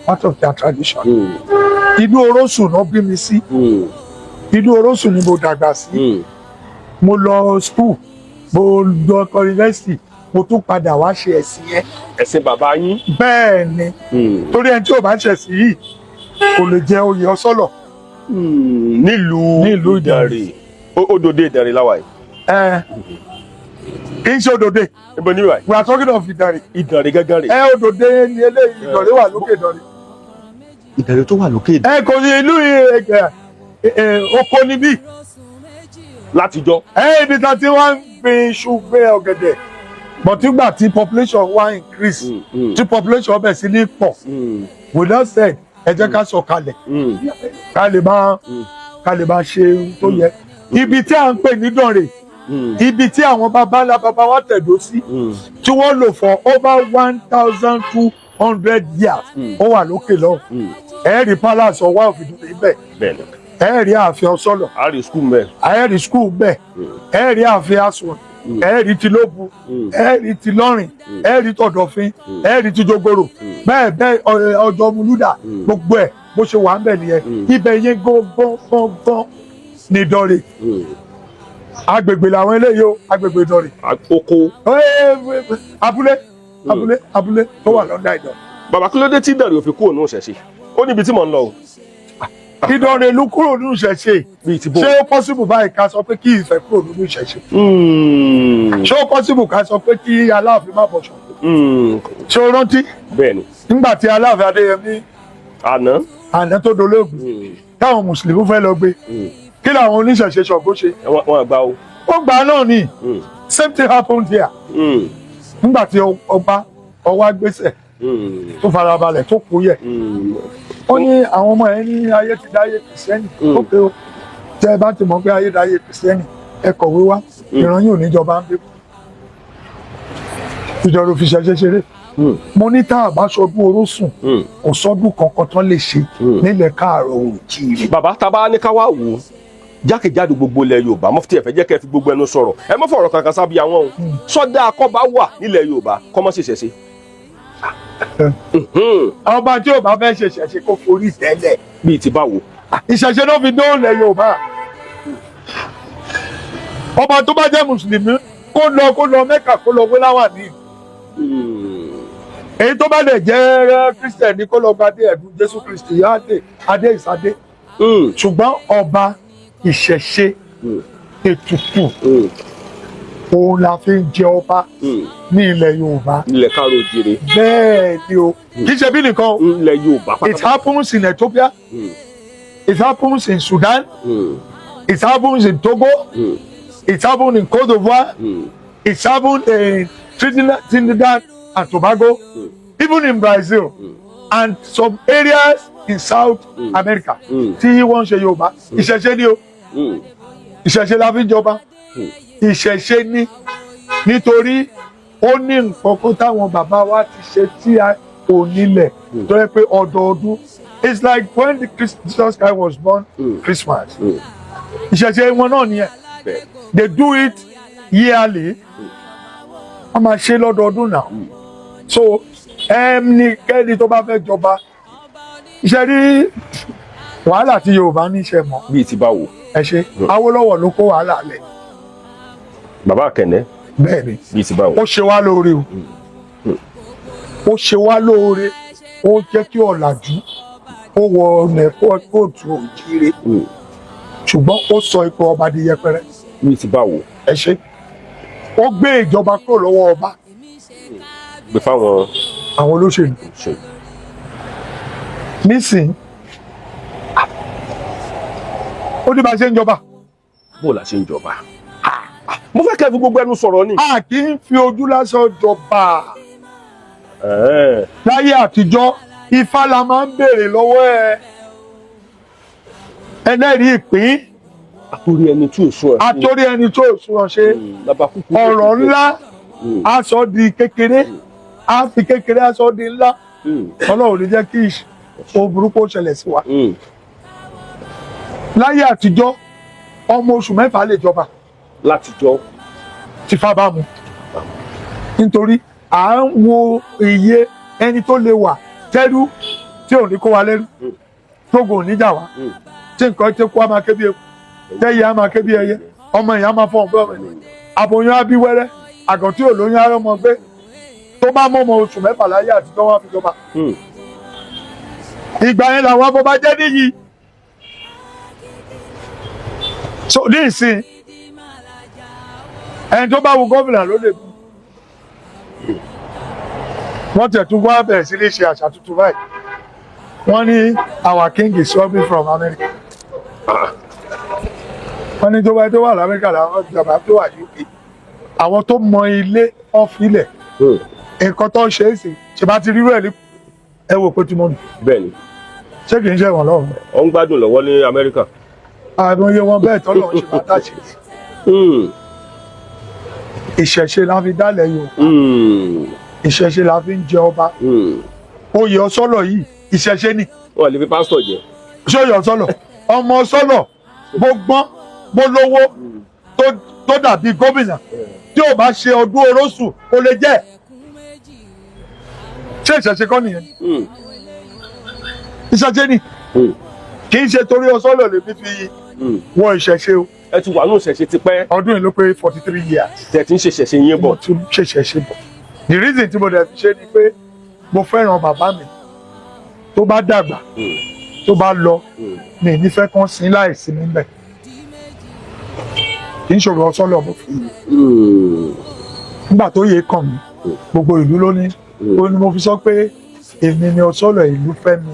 Part of their tradition. Inú Orósùn náà bí mi sí. Inú Orósùn ni mo dàgbà sí. Mo lọ school, mo lọ university, mo tún padà wá ṣe ẹ̀sìn yẹn. ẹ̀sìn bàbá yín. Bẹ́ẹ̀ ni. Torí ẹni tí ò bá ṣẹ̀sìn yìí kò lè jẹ oyè ọsọ́lọ̀. Nílùú Ìdànrè. Òdòdó Ìdànrè láwa yìí. Kì í ṣe Òdòdó. Ibo ni wà? We are talking of Ìdànrè. Ìdànrè gángan rè. Òdòdó ni eléyìí Ìdànrè wà lókè Ìdànrè. Ìdànrè tó wà lókè Ìdànrè. Kò sí ìlú oko níbí. Látijọ́. Ibi tí wọ́n ń gbin iṣu gbé ọ̀gẹ̀dẹ̀. But nígbà tí population wa increase, tí population bẹ̀ sí ní pọ̀, we don said ẹ jẹ́ ká sọ̀kalẹ̀ ká lè máa ká lè máa ṣe ohun tó yẹ. Ibi tí à ń pè ní Ìdànrè, ibi tí àwọn baba ńlá baba wa tẹ̀dó sí, tí wọ́n lò for over 1,200 years, ó wà lókè lọ. Ẹ rí palace Ọwá of Ìdànrè níbẹ̀, ẹ rí ààfin Ọ̀ṣọ́lọ̀, a rí school mẹ́, ẹ rí school bẹ́ẹ̀, ẹ rí ààfin Asùn, ẹ rí ti Lóbu, ẹ rí ti Lọ́rìn, ẹ rí tọ̀dọ̀fin, ẹ rí ti Jogoro, bẹ́ẹ̀ bẹ́ẹ̀ Ọjọ́múlúdà, gbogbo ẹ̀ bó ṣe wà ń bẹ̀ nìyẹn. Ibẹ̀ yẹn gbọ́ngbọ́ngbọ́n ní Ìdànrè. Agbègbè làwọn eléyìí o, agbègbè Ìdànrè. oko. Abúlé tó wà lọ́dà Ìdànrè. Bàbá kí ló dé tí Ìdànrè ò fi kúrò ní ìṣẹ̀ṣe? Ó níbi tí mò ń lọ o. Ìdànrè ló kúrò nínú ìṣẹ̀ṣe. Ṣé ó possible báyìí ká sọ pé kí Ifẹ̀ kúrò nínú ìṣẹ̀ṣe? Ṣé ó possible ká sọ pé kí Aláàfin má bọ̀ṣọ̀? Ṣé o rántí? Bẹ́ẹ̀ni. Nígbà tí Aláàfin Adéyẹmí àná tó dolóògùn táwọn Mùsùlùmí fẹ́ lọ gbé, kí làwọn oníṣẹ̀ṣe Ṣàngó ṣe? Wọ́n àgbà o. Ó gbà náà ni. Same thing happened here. Nígbà tí ọba Ọwá gbèsè tó farabalẹ̀ tó kú yẹ, ó ní àwọn ọmọ ẹ ní ayé ti dáyé Kìrìsìtẹ́nì. Ókè o, tẹ ẹ bá ti mọ̀ pé ayé dáyé Kìrìsìtẹ́nì, ẹ kọ̀wé wá, ìran yìí ò ní jọba ń bí. Ìjọba fi ṣẹṣẹ ṣeré. Mo ní tá a bá sọdún Orósùn, kò sọdún kankan tán lè ṣe nílẹ̀ Káàárọ̀ Oòjíire. Bàbá tá a bá ní ká wá wò ó jákèjádò gbogbo ilẹ̀ Yorùbá, mọ́fútì ẹ̀fẹ́ jẹ́ kẹ́ fi gbogbo ẹnu sọ̀rọ̀, ẹ má fọ̀rọ̀ kankan sábì àwọn o. Sọ́dá akọ́bá wà nílẹ̀ Yorùbá kọ́ mọ́ ṣẹ̀ṣẹ̀ ṣe. Ọba tí ò bá fẹ́ ṣẹ̀ṣẹ̀ kó forí tẹ́lẹ̀. Bíi ti báwo? Ìṣẹ̀ṣe ló fi dóòlẹ̀ Yorùbá. Ọba tó bá jẹ́ Mùsùlùmí kó lọ Mẹ́kà kó lọ wéláwà ní. Èyí tó bá lè jẹ́ Kírísítẹ̀nì kó lọ gba adé ẹ̀dùn Jésù Kristi adé ìsádé. Ṣùgbọ́n ọba ìṣẹ̀ṣe ètùtù òun la fi ń jẹ ọba ní ilẹ̀ Yorùbá. Ilẹ̀ Káàárọ̀ Oòjíire. Bẹ́ẹ̀ ni o, kì í ṣe bí nìkan. Ilẹ̀ Yorùbá pátápátá. It happens in Ethiopia. It happens in Sudan. It happens in Togo. It happens in Côte d'Ivoire. It happens in Trinidad and Tobago. Even in Brazil. And some areas in South America. Tí wọ́n ṣe Yorùbá. Ìṣẹ̀ṣe ni o. Ìṣẹ̀ṣe la fi ń jọba. Ìṣẹ̀ṣe ni nítorí ó ní nǹkan kan táwọn bàbá wa ti ṣe tí a ò nílẹ̀ tó yẹ pé ọdọọdún. It's like when the Jesus Christ was born, Christmas. Ìṣẹ̀ṣe wọn náà nìyẹn. They do it yearly. Wọ́n máa ṣe lọ́dọọdún náà. So ẹnikẹ́ni tó bá fẹ́ jọba, iṣẹ́ rí wàhálà tí Yorùbá ní ṣe mọ́. Bíi ti báwo? Ẹ ṣe Awólọ́wọ̀ ló kó wàhálà lẹ̀. Bàbá Àkànẹ́. Bẹ́ẹ̀ni. Bíi ti báwo? Ó ṣe wá lóore o. Ó ṣe wá lóore. Ó jẹ́ kí ọ̀làjú ó wọ ọ̀nà kóòtù Oòjíire. Ṣùgbọ́n ó sọ ipò ọba di yẹpẹrẹ. Bíi ti báwo? Ẹ ṣe. Ó gbé ìjọba kúrò lọ́wọ́ ọba. Gbé fáwọn. Àwọn olóṣèlú. Nísìnyí ó ní bá ṣe ń jọba. Bó la ṣe ń jọba? Mo fẹ́ kẹ́ fi gbogbo ẹnu sọ̀rọ̀ ni. A kì í fi ojú lásán jọba. Láyé àtijọ́ Ifá la máa ń béèrè lọ́wọ́ ẹ. Ẹlẹ́rìí ìpín. Àtòrí ẹni tí ò sún ẹ. Àtòrí ẹni tí ò sún ọ ṣe. Ọ̀rọ̀ ńlá á sọ di kékeré. Á fi kékeré á sọ di ńlá. Ọlọ́run lè jẹ́ kí ohun burúkú ṣẹlẹ̀ sí wa. Láyé àtijọ́ ọmọ oṣù mẹ́fà lè jọba. Látijọ́. Tí Ifá bá mu. Nítorí à ń wo iye ẹni tó lè wà tẹ́rú tí ò ní kó wa lẹ́rú. Tógo ò ní jà wá. Tí nǹkan tí kó a máa ké bí eku. Tẹ́yẹ á máa ké bí ẹyẹ. Ọmọ ìyá máa fọ̀n bẹ́ẹ̀ rẹ̀. Àbòyún á bí wẹ́rẹ́. Àgàn tí ò lóyún á rọ́mọ gbé. Tó bá mọ́ ọmọ oṣù mẹ́fà láyé àtijọ́ wá fi jọba. Ìgbà yẹn làwọn afọbajẹ́ níyì. So ní ìsìn ẹni tó bá wo gómìnà ló lè bú. Wọ́n tẹ̀ tún wá bẹ̀rẹ̀ sí lè ṣe àṣà tuntun báyìí. Wọ́n ní our king is coming from America. Wọ́n ní tó wà l'Amẹ́ríkà làwọn ìjọba tó wà UK. Àwọn tó mọ ilé ọ̀fìlẹ̀. Nǹkan tó ń ṣe é sí ṣe bá ti rírú ẹ̀ ní ẹ wò pé tí mo nù. Bẹ́ẹ̀ni. Ṣé kì í ṣe ìwọ̀n lọ́wọ́? Ó ń gbádùn lọ́wọ́ ní Amẹ́ríkà. àìmọye wọn bẹ́ẹ̀ tọ́lọ̀ ń ṣe máa dáṣe. Ìṣẹ̀ṣe la fi dálẹ̀ Yorùbá, ìṣẹ̀ṣe la fi ń jẹ ọba. Oyè Ọ̀ṣọ́lọ̀ yìí ìṣẹ̀ṣe ni. Wọ́n lè fi pásítọ̀ jẹ. Ṣé oyè Ọ̀ṣọ́lọ̀ ọmọ Ọ̀ṣọ́lọ̀ bó gbọ́n bó lówó tó dàbí gómìnà tí ò bá ṣe ọdún orósù ó lè jẹ́. Ṣé ìṣẹ̀ṣe kọ́ nìyẹn? Ìṣẹ̀ṣe ni kì í ṣe torí Ọ̀ṣọ́lọ̀ lèmi fi wọ ìṣẹ̀ṣe o. Ẹ ti wà ní ìṣẹ̀ṣe ti pẹ́. Ọdún yìí ló pé 43 years. Tẹ̀ tí ń ṣe ìṣẹ̀ṣe yín bọ̀. Mo tún ṣe ìṣẹ̀ṣe bọ̀. The reason tí mo dẹ̀ fi ṣe ni pé mo fẹ́ràn bàbá mi tó bá dàgbà tó bá lọ mi nífẹ̀ẹ́ kan sí láìsí níbẹ̀. Kì í ṣòro Ọ̀ṣọ́lọ̀ mo fi nígbà tó yẹ kàn mí gbogbo ìlú ló ní ó ní mo fi sọ pé èmi ni Ọ̀ṣọ́lọ̀ ìlú fẹ́ mi.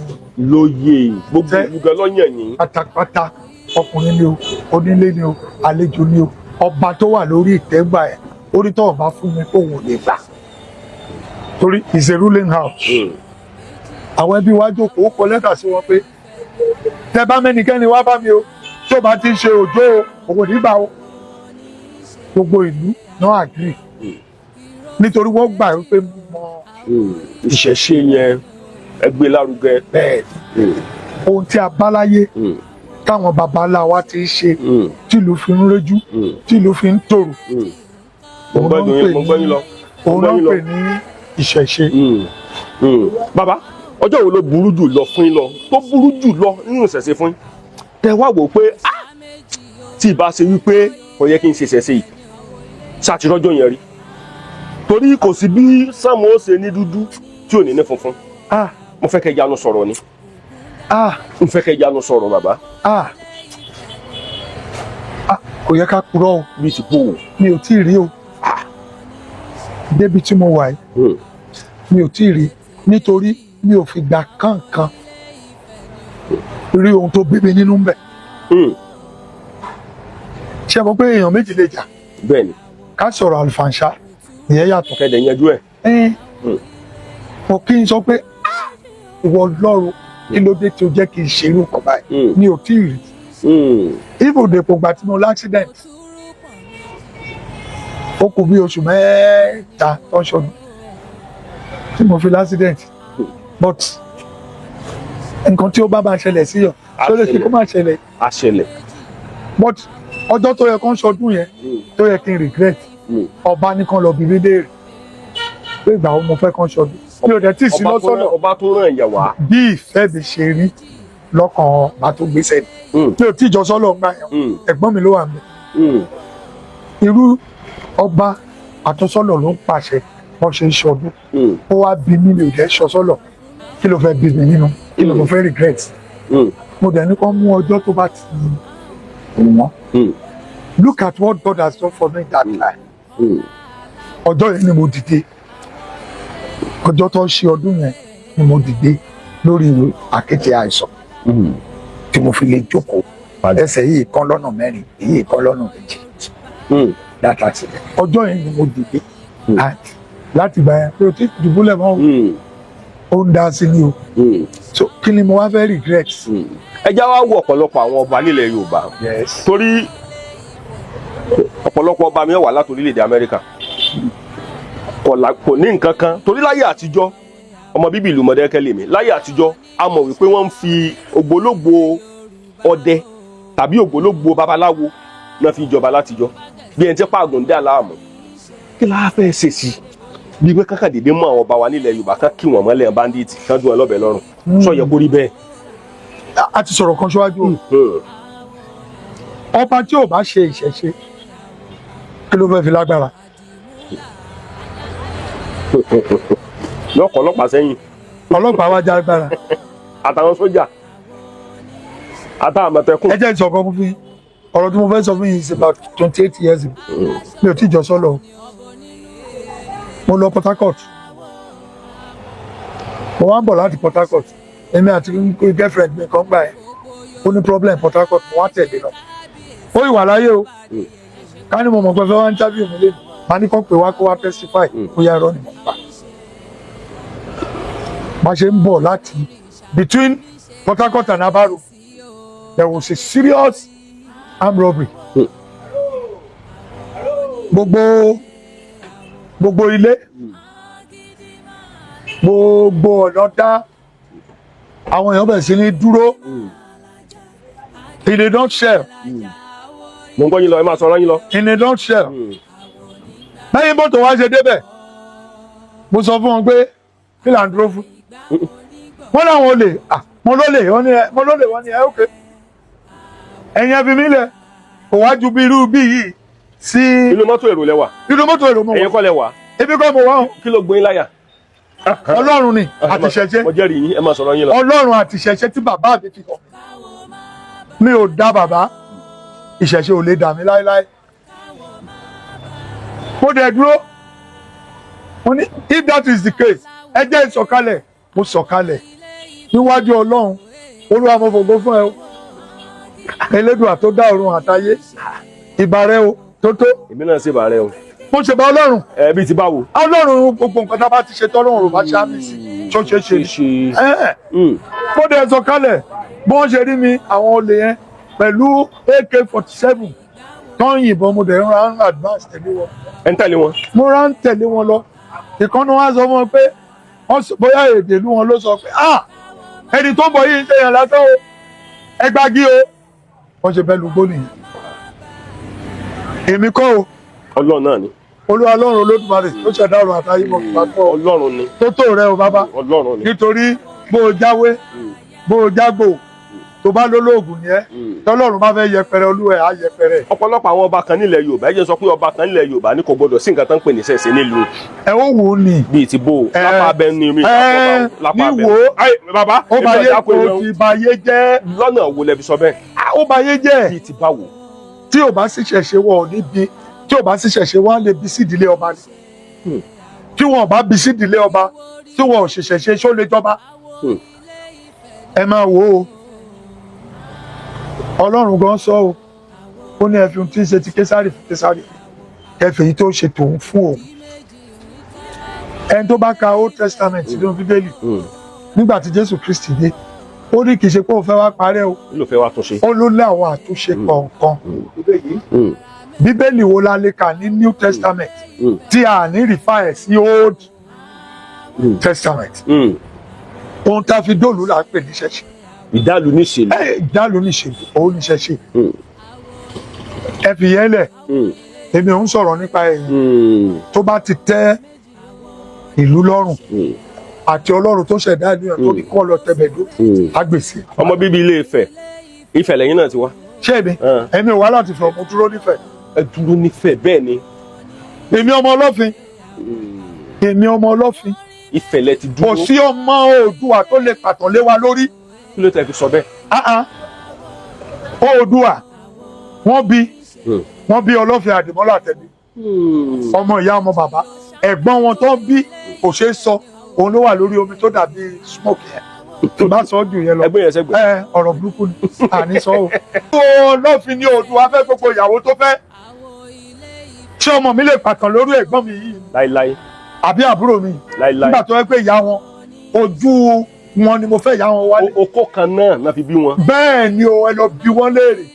Lóye gbogbo ìlú gan lọ́yàn yín. Pátápátá ọkùnrin ni o onílé ni o àlejò ni o ọba tó wà lórí ìtẹ́gbà ẹ̀ orí tó ọba fún mi kó wọ́n lè gbà torí is a ruling house. Àwọn ẹbí wa jókòó kọ lẹ́tà sí wọn pé tẹ bá mẹ́nikẹ́ni wá bá mi o tí ó bá ti ń ṣe òjò òwò nígbà o gbogbo ìlú náà agree nítorí wọ́n gbà wípé mo mọ ìṣẹ̀ṣe yẹn ẹgbẹ́ lárugẹ. bẹ́ẹ̀ ohun tí a bá láyé táwọn baba ńlá wa ti ń ṣe tìlú fi ń rójú tìlú fi ń tòrò òun náà ń pè ní ìṣẹ̀ṣe. Bàbá ọjọ́ wo ló burú jù lọ fún yín lọ tó burú jù lọ nínú ìṣẹ̀ṣe fún yín tẹ wá wò pé tí ìbá ṣe wípé kò yẹ kí n ṣe ìṣẹ̀ṣe yìí ṣàtìrọ́jọ́ yẹn rí torí kò sí bí Sáàmù ó ṣe ní dúdú tí ò ní ní funfun mo fẹ́ kẹ́ yanu sọ̀rọ̀ ni mo fẹ́ kẹ́ yanu sọ̀rọ̀ bàbá. kò yẹ ká purọ́ o bí ti bò ó mi ò tí ì rí o débi tí mo wà yìí mi ò tí ì rí nítorí mi ò fi gbà kankan rí ohun tó bébé nínú ń bẹ. Ṣé mo pé èèyàn méjì lè jà? Bẹ́ẹ̀ni. Ká sọ̀rọ̀ àlùfàǹṣá ìyẹn yàtọ̀. Kẹ́dẹ̀ yanjú ẹ̀. Mo kí n sọ pé ìwọ Ọlọ́run kí ló dé tí o jẹ́ kí n ṣe irú nǹkan báyìí mi ò tí ì rí. Ibùdó ìpògbà tí mo l'accident ó kù bí oṣù mẹ́ta tó ń ṣọdún tí mo fi l'accident but nǹkan tí ó bá máa ṣẹlẹ̀ sí yàn tó lè ṣe kó máa ṣẹlẹ̀. A ṣẹlẹ̀. But ọjọ́ tó yẹ kán ṣọdún yẹn tó yẹ kí n regret ọba nìkan lọ bí mi léèrè pé ìgbà wo mo fẹ́ kán ṣọdún mi ò dẹ̀ tí ì sí lọ́sọ̀nà. Ọba tó ràn yẹ̀ wá. Bí ìfẹ́ mi ṣe rí lọ́kàn bá tó gbéṣẹ́ ni mi ò tí ì jọ sọ́lọ̀ ńgbà yẹn ẹ̀gbọ́n mi ló wà mí. Irú ọba àtọ́sọ́lọ̀ ló ń pàṣẹ wọ́n ṣe ń ṣọdún ó wá bí mi lè dẹ́ ṣọsọ́lọ̀ kí ló fẹ́ bí mi nínú kí ló fẹ́ regret. Mo dẹ̀ ní kó mú ọjọ́ tó bá ti wọ́n. Look at what God has done for me that time. Ọjọ́ yẹn ni mo dìde ọjọ́ tó ṣe ọdún yẹn ni mo dìde lórí àkéte àìsàn tí mo fi lè jókòó ẹsẹ̀ yìí kan lọ́nà mẹ́rin èyí kan lọ́nà méjì that accident. Ọjọ́ yẹn ni mo dìde láti gbà yẹn pé o ti dùbúlẹ̀ mọ́ ó ń dá sí ni o so kí ni mo wá fẹ́ regret. Ẹ já wá wo ọ̀pọ̀lọpọ̀ àwọn ọba nílẹ̀ Yorùbá torí ọ̀pọ̀lọpọ̀ ọba mi wà láti orílẹ̀-èdè Amẹ́ríkà kò ní nǹkan kan torí láyé àtijọ́ ọmọ bíbí ìlú Mọ̀dákẹ́kẹ́ lèmi láyé àtijọ́ a mọ̀ wípé wọ́n ń fi ògbólógbò ọdẹ tàbí ògbólógbò babaláwo náà fi jọba látijọ́ bí ẹni tí pàgùn dé aláàmú kí la fẹ́ ṣe sí bí pé kankan dédé mú àwọn ọba wa nílẹ̀ Yorùbá kan kí wọ́n mọ́lẹ̀ bandit kan dún ẹ lọ́bẹ̀ lọ́rùn sọ yẹ kó rí bẹ́ẹ̀. A ti sọ̀rọ̀ kan ṣíwájú ọba tí ò bá ṣe ìṣẹ̀ṣe kí ló fẹ́ fi lágbára. lọ́kọ̀ ọlọ́pàá sẹ́yìn. Ọlọ́pàá wá já agbára. Àtàwọn sójà àtàwọn àmọ̀tẹ́kùn. Ẹ jẹ́ ìsọ̀kan fún yín ọ̀rọ̀ tí mo fẹ́ sọ fún yín is about 28 years ago mi ò tí ì jọ sọ́lọ̀ mo lọ Port Harcourt mo wá ń bọ̀ láti Port Harcourt èmi àti girlfriend mi kan gbà ẹ́ ó ní problem Port Harcourt mo wá tẹ̀lé lọ ó ìwà láyé o ká ní mo mọ̀ pé fẹ́ wá interview mi lé màá ní kàn pé wá kó wá testify ó yá irọ́ ni mo pa bá ṣe ń bọ̀ láti between Port Harcourt and Aba Road there was a serious armed robbery. gbogbo ilé gbogbo ọ̀nà dá àwọn èèyàn bẹ̀rẹ̀ sí ní dúró in a nutshell. mo ń gbọ́ yín lọ ẹ máa sọ̀rọ̀ yín lọ. in a nutshell. lẹ́yìn mọ́tò wá ṣe débẹ̀ mo sọ fún wọn pé kí là ń dúró fún wọ́n láwọn olè mo lólè wọ́n ní ẹ ókè ẹ̀yin ẹbí mi lẹ̀ kò wá ju bí irú bí yìí sí. inú mọ́tò èrò lẹ wà. inú mọ́tò èrò mo wà. ẹ̀yin kọ́ lẹ wà. ebi kọ́ mo wà o. kí ló gbóyin láyà. ọlọ́run ni àtìṣẹ́ṣẹ́. mo jẹ́rìí yín ẹ máa sọ̀rọ̀ yín lọ. ọlọ́run àtìṣẹ́ṣẹ́ tí bàbá mi fi hàn mi ò dá bàbá ìṣẹ̀ṣe ò lè dà mí láéláé. mo dẹ̀ dúró mo ní if that is the case ẹ jẹ́ ìsọ̀kalẹ̀ mo sọ̀kalẹ̀ níwájú ọlọ́run olúwa mo fògo fún ẹ o elédùà tó dá ọ̀run àtayé ìbà rẹ o tó tó. èmi náà ṣe bàárẹ̀ o. mo ṣe bá ọlọ́run. bíi ti báwo. ọlọ́run gbogbo nǹkan tá a bá ti ṣe tọ́lọ́run ò bá ṣe àmì sí tó ṣe ṣe. mo dẹ̀ sọ̀kalẹ̀ bí wọ́n ṣe rí mi àwọn olè yẹn pẹ̀lú AK-47 tó ń yìnbọn mo dẹ̀ ń ra advance tẹ̀lé wọn. ẹ ń tẹ̀lé wọn. mo ra ń tẹ̀lé wọn lọ ìkànnì wa sọ fún wọn pé bóyá èdè ìlú wọn ló sọ pé ẹni tó ń bọ̀ yìí ń ṣèyàn lásán o ẹ gbági o wọ́n ṣe bẹ́ẹ̀ lùgbó nìyí. èmi kọ́ o. ọlọ́run náà ni. olúwa ọlọ́run olódùmarè tó ṣẹ̀dá ọ̀run àtayé mọ̀ fún wa tó. ọlọ́run ni. tó tó rẹ o bàbá. ọlọ́run ni. nítorí bó o jáwé bó o jágbò tó bá lólóògùn ni ẹ tọ́lọ́run bá fẹ́ yẹpẹrẹ olúwa ẹ̀ á yẹpẹrẹ. ọ̀pọ̀lọpọ̀ àwọn ọba kan nílẹ̀ yorùbá ẹ jẹ́ sọ pé ọba kan nílẹ̀ yorùbá ní kò gbọdọ̀ sí nǹkan tó ń pè ní ṣẹ̀ṣẹ̀ nílùú. ẹ ó wò ó ni. bíi ti bó lápá abẹ ní mi. ní wo bàbá ó bá yé o ti bá yé jẹ́. lọ́nà wo lẹ fi sọ bẹ́ẹ̀. ó bá yé jẹ́. bíi ti báwo. tí ò bá sì ṣẹ̀ṣẹ̀ wọ̀ ọ́ níbi tí ò bá sì ṣẹ̀ṣẹ̀ wọ́n á lè bí sí ìdílé ọba ni. tí wọn ò bá bí sí ìdílé ọba tí wọn ò ṣẹ̀ṣẹ̀ ṣe ṣó lè jọba. ẹ máa wò ó ọlọ́run gan sọ o ó ní ẹfin tí ń ṣe ti késàrì fún késàrì ẹfin yìí tó ṣe tòun fún òun ẹni tó bá ka Old Testament nínú bíbélì nígbà tí Jésù Kristi dé ó ní kì í ṣe pé òun fẹ́ wá parẹ́ o ló fẹ́ wá túnṣe ó ló lé àwọn àtúnṣe kọ̀ọ̀kan bíbélì wo la lè kà ní New Testament tí a ní rìfà ẹ̀ sí Old Testament ohun tá a fi dóòlù là ń pè ní ṣẹ̀ṣẹ̀. ìdálù níṣèlú. ìdálù níṣèlú òun ní ṣẹ̀ṣẹ̀. ẹ fi yẹn lẹ̀ èmi ò ń sọ̀rọ̀ nípa èèyàn tó bá ti tẹ́ ìlú lọ́rùn àti ọlọ́run tó ṣẹ̀dá ènìyàn tó ní kọ́ lọ tẹ̀bẹ̀dó àgbèsè. ọmọ bíbí ilé Ifẹ̀ Ifẹ̀ lẹ́yìn náà ti wá. ṣé èmi ò wá láti fẹ́ ọmọ dúró nífẹ̀ẹ́. ẹ dúró nífẹ̀ẹ́ bẹ́ẹ̀ ni. èmi ọmọ ọlọ́fin èmi ọmọ ọlọ́fin Ifẹ̀ lẹ ti dúró. kò sí ọmọ Oòduà tó lè pàtàn lé wa lórí. kí ló tẹ fi sọ bẹ́ẹ̀. Oòduà wọ́n bí ọlọ́fin àdìmọ́lá àtẹ̀bí ọmọ ìyá ọmọ bàbá ẹ̀gbọ́n wọn tó bí kò ṣeé sọ òun ló wà lórí omi tó dàbí smoke yẹn tó bá sọ jù yẹn lọ ẹgbẹ́ yẹn sẹ́gbẹ́. ọ̀rọ̀ burúkú ni àní sọ o. ọlọ́fin ní Oòduà fẹ́ gbogbo ìyàwó tó fẹ́ ṣé ọmọ mi lè pàtàn lórí ẹ̀gbọ́n mi yìí láíláí. àbí àbúrò mi láíláí. nígbà tó yẹ pé ìyá wọn ojú wọn ni mo fẹ́ ìyá wọn wálé. okó kan náà fi bí wọn. bẹ́ẹ̀ ni o ẹ lọ bí wọn léèrè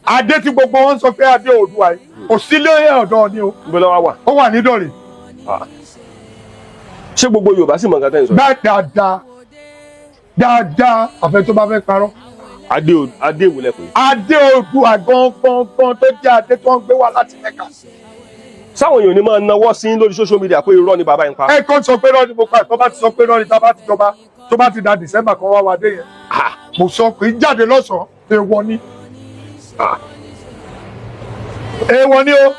adé tí gbogbo wọn sọ pé adé Oòduà yìí kò sí lé ọ̀dọ̀ ni o. ibo ló wà. ó wà ní Ìdọ̀rẹ̀. ṣé gbogbo Yorùbá sì mọ nǹkan tẹ́ ń sọ. dáadáa àfẹ tó bá fẹ́ parọ́. adé ìwòlẹ̀ pé. adé Oòduà gangan tó jẹ́ adé tó ń gbé wá láti Mẹ́kà. sáwọn èèyàn ní máa nawọ́ sí lórí social media pé irọ́ ni bàbá yín pa. ẹ kàn sọ pé irọ́ ni mo pa tó bá ti sọ pé irọ́ ni tá bá ti jọba tó bá ti da December kan wá wá dé yẹn. mo sọ pé jáde lọ́sàn-án èèwọ̀ ni. èèwọ̀ ni o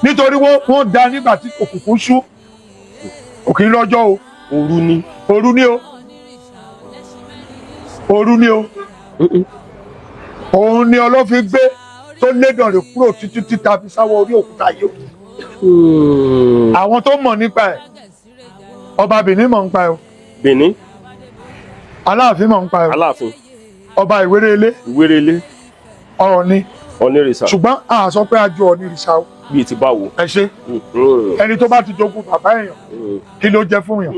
nítorí wọ́n da nígbà tí òkùnkùn ṣú òkè lọ́jọ́ o. òru ni. òru ni o. òru ni o. òun ni ọlọ́fin gbé tó lédọ̀rẹ̀ kúrò títí títa fi sáwọ́ orí òkúta yìí. àwọn tó mọ̀ nípa ẹ̀ ọba Benin mọ̀ nípa ẹ̀ o. Benin. Aláàfin mọ̀ nípa ẹ̀ o. Aláàfin. ọba Ìwérelé. Ìwérelé. Ọ̀ọ̀ni. Ọ̀nìrìṣà. ṣùgbọ́n a sọ pé a ju Ọ̀nìrìṣà o. bíi ti báwo. ẹ ṣe ẹni tó bá ti jogún bàbá èèyàn kí ló jẹ fún yàn.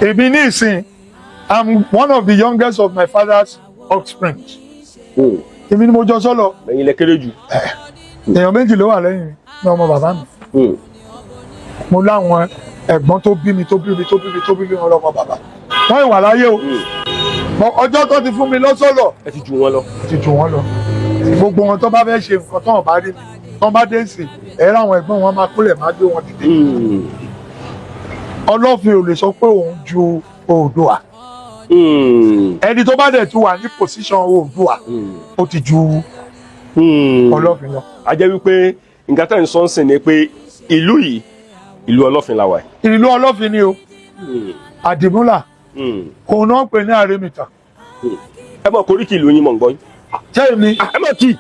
èmi ní ìsìn I'm one of the youngest of my father's offspring. Èmi ni mo jọ sọ́lọ. Ẹ̀yin lẹ kéré jù. Èèyàn méjì ló wà lẹ́yìn ní ọmọ bàbá mi. Mo láwọn ẹ̀gbọ́n tó bí mi wọn lọ́mọ bàbá. Wọ́n ìwà láyé o. Ọjọ́ tó ti fún mi lọ́sọ̀lọ̀. Ẹ ti jù wọ́n lọ. Ẹ ti jù wọ́n lọ. Gbogbo wọn tó bá fẹ́ ṣe nǹkan tó wọn bá rí mi, tó bá dé sí, ẹ ráwọn ẹ̀gbọ́n wọn máa kúlẹ̀ máa gbé wọn dìde. Ọlọ́fin ò lè sọ pé òun ju Oòduà. Ẹni tó bá dẹ̀ ti wà ní pòsíṣàn Oòduà, ó ti ju Ọlọ́fin lọ. A jẹ́ wípé nǹkan tẹ́ ń sọ ń sìn ni pé ìlú yìí, ìlú Ọlọ́fin la wà. Ìlú Ọlọ́fin ni o. Àdìmúlà. Òun náà pè ní Àrèmìtàn. Ẹ mọ̀ koríki ìlú yín mọ̀ ń gbọ́ yín. Ṣé èmi? Ẹ mọ̀ kí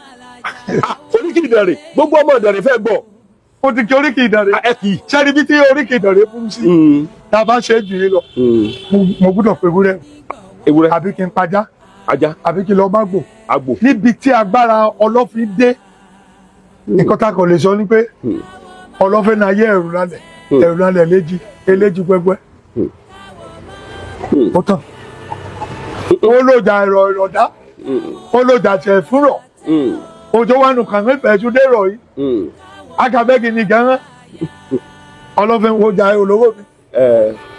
oríkì Ìdànrè gbogbo ọmọ Ìdànrè fẹ́ gbọ́. Ó ti kí oríkì Ìdànrè. Ẹ kì í. Ṣé ibi tí oríkì Ìdànrè burú sí? Tá a bá ṣe é jù yín lọ. Mo gbúdọ̀ pe ewúrẹ́. Àbí kí n pajá. Ajá. Àbí kí n lọ bá gbò. Àgbò. Níbi tí agbára Ọlọ́fin dé. Nǹkan tá a kò lè sọ ni pé Ọlọ́fin náà yẹ ẹ̀rù lálẹ̀ eléjì gbẹgbẹ. Ó tán. Ó lòjà ìrọ̀dá. Ó lòjà tẹ̀ fúnrọ̀. Òjò wa nù kàn mẹ́fẹ̀ẹ́ tún dérò yìí. Agabẹ́gi ni gẹ́rán. Ọlọ́fin wo jà olówó mi.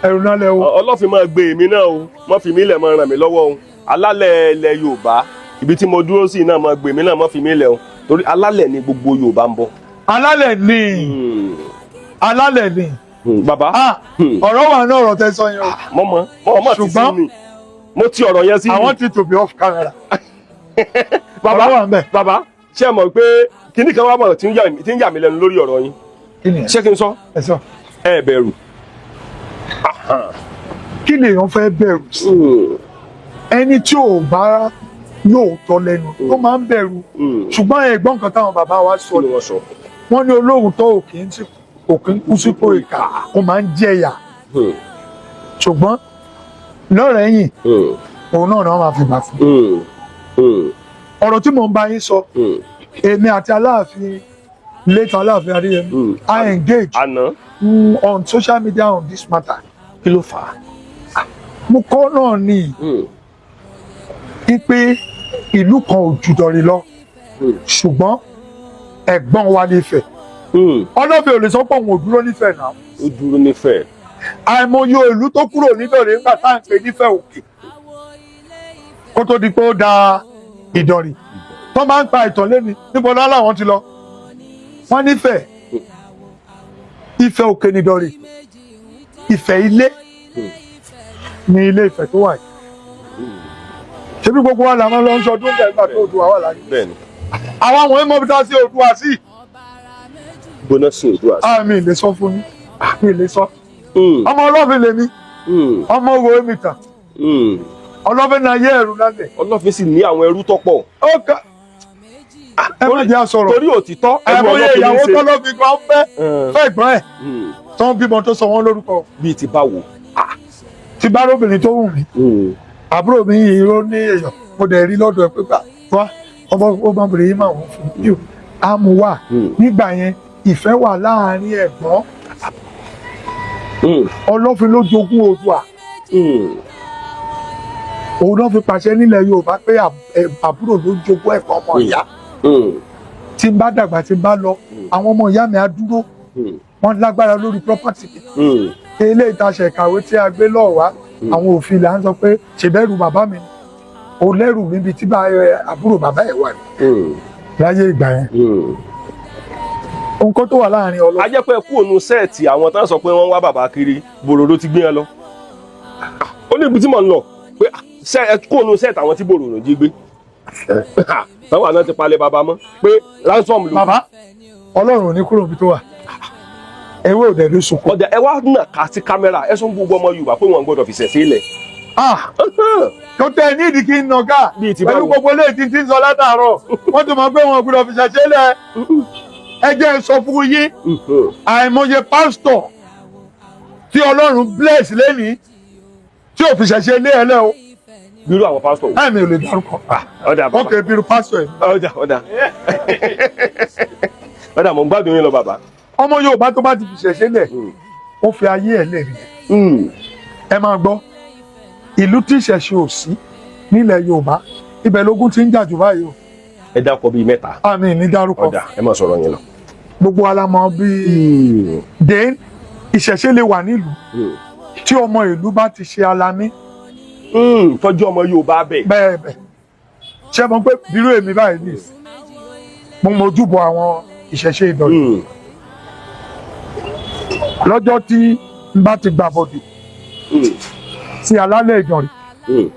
Ẹ̀rù náà lẹ o. Ọlọ́fin máa gbé èmi náà o, má fi mí lẹ̀ máa ràn mí lọ́wọ́ o. Alálẹ̀ ilẹ̀ Yorùbá, ibi tí mo dúró sí náà máa gbé èmi náà, má fi mí lẹ̀ o. Torí alálẹ̀ ni gbogbo Yorùbá ń bọ̀. Alálẹ̀ ni. Alálẹ̀ ni. Bàbá. Ọ̀rọ̀ wà náà ọ̀rọ̀ tẹ́ sọ yẹn o. Mọ̀mọ́ ti sí mi. Mo ti ọ̀rọ̀ yẹn sí mi. I want it to be off camera. Bàbá, ṣé ẹ mọ̀ pé kíní kan wá mọ̀ tí ń yà mí lẹ́nu lórí ọ̀rọ̀ yín? Ṣé kí n sọ? Ẹ sọ. Ẹ bẹ̀rù. Kí lèèyàn fẹ́ bẹ̀rù sí? Ẹni tí ò bá lóòótọ́ lẹ́nu ló máa ń bẹ̀rù. Ṣùgbọ́n ẹ̀gbọ́n kan táwọn bàbá wa sọ ni wọ́n ní olóòótọ́ òkè ń kú sípò ìkà, ó máa ń jẹ̀yà. Ṣùgbọ́n lọ́rẹ̀ẹ́yìn òun náà ni wọ́n máa fi gbà fún. Ọ̀rọ̀ tí mò ń bá yín sọ, èmi àti Aláàfin late Aláàfin Adéyẹmí, I engage on social media on this matter. Kí ló fà á? Mo kọ́ náà ni pé ìlú kan ò ju Ìdànrè lọ, ṣùgbọ́n ẹ̀gbọ́n wa nífẹ̀ẹ́. Ọlọ́fin ò lè sọ pé òun ò dúró nífẹ̀ẹ́ náà. Ó dúró nífẹ̀ẹ́. Àìmọye ìlú tó kúrò nídọ̀rẹ́ nígbà tá à ń pè nífẹ̀ẹ́ òkè kó tó di pé ó da Ìdànrè. Tó máa ń pa ìtàn lẹ́ni níbo náà làwọn ti lọ. Wọ́n nífẹ̀ẹ́ Ifẹ̀ òkè nídọ̀rè. Ifẹ̀ ilé ní ilé Ifẹ̀ tó wà yìí. Ṣebí gbogbo wa làwọn lọ ń sọdún nígbà tó Oòduà wà láyé. Bẹ́ẹ̀ni. Àwọn àwọn ẹ̀mọ́ bí tá sí Oòduà sí. Gbóná sí Oòduà sí. Mi lè sọ fún yín. Mi lè sọ. Ọmọ Ọlọ́fin lèmi. Ọmọ Òwò Èmìtàn. Ọlọ́fin náà yẹ ẹ̀rù lálẹ̀. Ọlọ́fin sì ní àwọn ẹrú tó pọ̀. Ẹ má jẹ́ àsọ̀rọ̀. Torí òtítọ́ ẹrù Ọlọ́fin ní í ṣe. Ìyàwó tọ́lọ́fin kan fẹ́ ẹ̀gbọ́n ẹ̀. Tó ń bímọ tó sọ wọ́n lórúkọ. Bíi ti báwo? Ti bá róbìnrin tó wù mí. Àbúrò mi yìí ló ní èèyàn. Mo dẹ̀ rí lọ́dọ̀ ẹ̀ pé wá ọmọbìnrin yìí máa wọ́n fún mi. A mú wà. Nígbà yẹn ìfẹ́ wà láàárín ẹ̀gbọ́n. Ọlọ́fin ló jogún Oòduà. Òun náà fi pàṣẹ nílẹ̀ Yorùbá pé àbúrò ló jogún ẹ̀gbọ́n ọmọ ìyá. Tí n bá dàgbà tí n bá lọ, àwọn ọmọ ìyá mi á dúró. Wọ́n lágbára lórí property mi. Ilé ìtaṣẹ̀ ìkàwé tí a gbé lọ́ọ̀ wá, àwọn òfin là ń sọ pé ṣèbẹ́rù bàbá mi. Ó lẹ́rù mi bíi tí àbúrò bàbá ẹ̀ wà ní. Láyé ìgbà yẹn. Nǹkan tó wà láàárín Ọlọ́fin. A jẹ́ pé kú òun sẹ́ẹ̀tì àwọn tán sọ pé wọ́n wá bàbá kiri Bòròrò ti gbé yẹn lọ. Ó ní ibi tí mò ń lọ pé kú òun sẹ́ẹ̀tì àwọn tí Bòròrò jí gbé. Táwọn àná ti palẹ̀ bàbá mọ́ pé ransom ló. Bàbá Ọlọ́run ò ní kúrò níbi tó wà. Ewé ò dẹ̀ ló sunkún. Ọ̀dẹ̀ ẹ wá nà ká sí kámẹ́rà ẹ sọ fún gbogbo ọmọ Yorùbá pé wọ́n gbọ́dọ̀ fi ṣẹ̀ sílẹ̀. Tó tẹ ní ìdí kí n nà ká pẹ̀lú gbogbo léèdì tí ń sọ látàárọ̀ wọ́n ti mọ̀ pé wọn gbọ́dọ̀ fi ṣẹ̀ sílẹ̀. Ẹ jẹ́ sọ fún yín àìmọye pásítọ̀ tí Ọlọ́run bless lẹ́nìí tí ò fi ṣẹ̀ ṣe lé ẹ lẹ́ o. Bírú àwọn pásítọ̀. Ẹ mi ò lè dárúkọ. Ọ̀dà bàbá. Ok bírú pásítọ̀ ẹ̀. Ọ̀dà mò ń gbádùn yín lọ bàbá. Ọmọ Yorùbá tó bá ti fi ṣẹ̀ ṣe lẹ̀ ó fi ayé ẹ̀ lẹ̀ nìyẹn. Ẹ máa gbọ́ ìlú tí ìṣẹ̀ṣe ò sí nílẹ̀ Yorùbá ibẹ̀ lógún ti ń jà jù báyìí o. ẹ dákọ bíi mẹ́ta. àmì ní dárúkọ. ọ̀dà ẹ má sọ̀rọ̀ yẹn lọ. gbogbo wa la mọ̀ bíi dẹ́n ìṣẹ̀ṣe lè wà nílùú tí ọmọ ìlú bá ti ṣe alamí. tọ́jú ọmọ Yorùbá bẹ́ẹ̀. bẹ́ẹ̀ ṣé mo pé bírú èmi báyìí ní ìsìn mo mojúbọ àwọn ìṣẹ̀ṣe Ìdọ̀rẹ̀ lọ́jọ́ tí n bá ti gbà bọ̀dì sí alálẹ̀ Ìdọ̀rẹ̀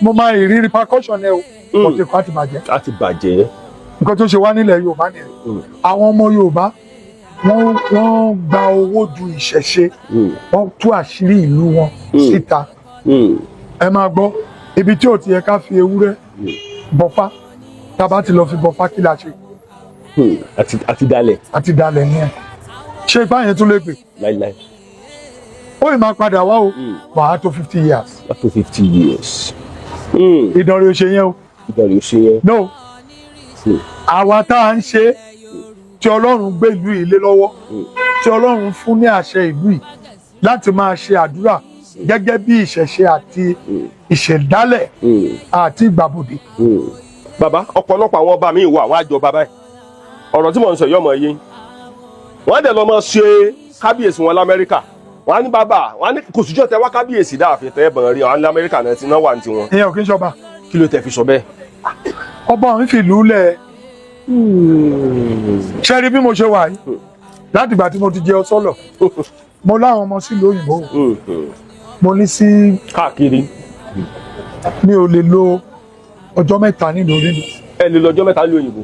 mo máa ìrírí percussion ẹ o kò tí kò àti bàjẹ́. láti bàjẹ́. nǹkan tó ṣe wá nílẹ̀ Yorùbá nìyẹn àwọn ọmọ Yorùbá wọ́n gba owó ju ìṣẹ̀ṣe wọ́n tú àṣírí ìlú wọn síta. ẹ máa gbọ́ ibi tí ò ti yẹ ká fi ewúrẹ́ bọ́fá tá a bá ti lọ fi bọ́fá kí la ṣe. àti dalẹ̀. àti dalẹ̀ ni ẹ ṣé ipá yẹn tún lè gbè. láíláí. ó ì máa padà wá o wàá tó 50 years. wàá tó 50 years. Ìdọ̀rẹ̀ ò ṣe yẹn o. Ìdọ̀rẹ̀ ò ṣe yẹn. no àwa tá à ń ṣe tí Ọlọ́run gbé ìlú yìí lé lọ́wọ́ tí Ọlọ́run fún ní àṣẹ ìlú yìí láti máa ṣe àdúrà gẹ́gẹ́ bí ìṣẹ̀ṣe àti ìṣẹ̀dálẹ̀ àti ìgbàbọ̀dé. bàbá ọ̀pọ̀lọpọ̀ àwọn ọba mi wà wọ́n á jọba báyìí ọ̀rọ̀ tí mò ń sọ yìí ọmọ yìí wọ́n á dẹ̀ lọ mọ ṣe kábíyèsí wọn l'Amẹ́ríkà wọ́n á ní bàbá wọ́n á ní kò síjọ́ tẹ wá kábíyèsí dáàfin tẹ́ bọ̀n rí àwọn l'Amẹ́ríkà náà ti náà wà ní tiwọn. ìyẹn ò kí ń ṣọba. kí ló tẹ fi sọ bẹ́ẹ̀. ọba òun fi ìlú lẹ̀ ṣe rí bí mo ṣe wà yìí láti ìgbà tí mo ti jẹ ọsọlọ mo láwọn ọmọ sílùú òyìnbó mo ní sí káàkiri. mi ò lè lo ọjọ́ mẹ́ta nílùú onílùú. ẹ lè lọ́jọ́ mẹ́ta nílùú òyìnbó.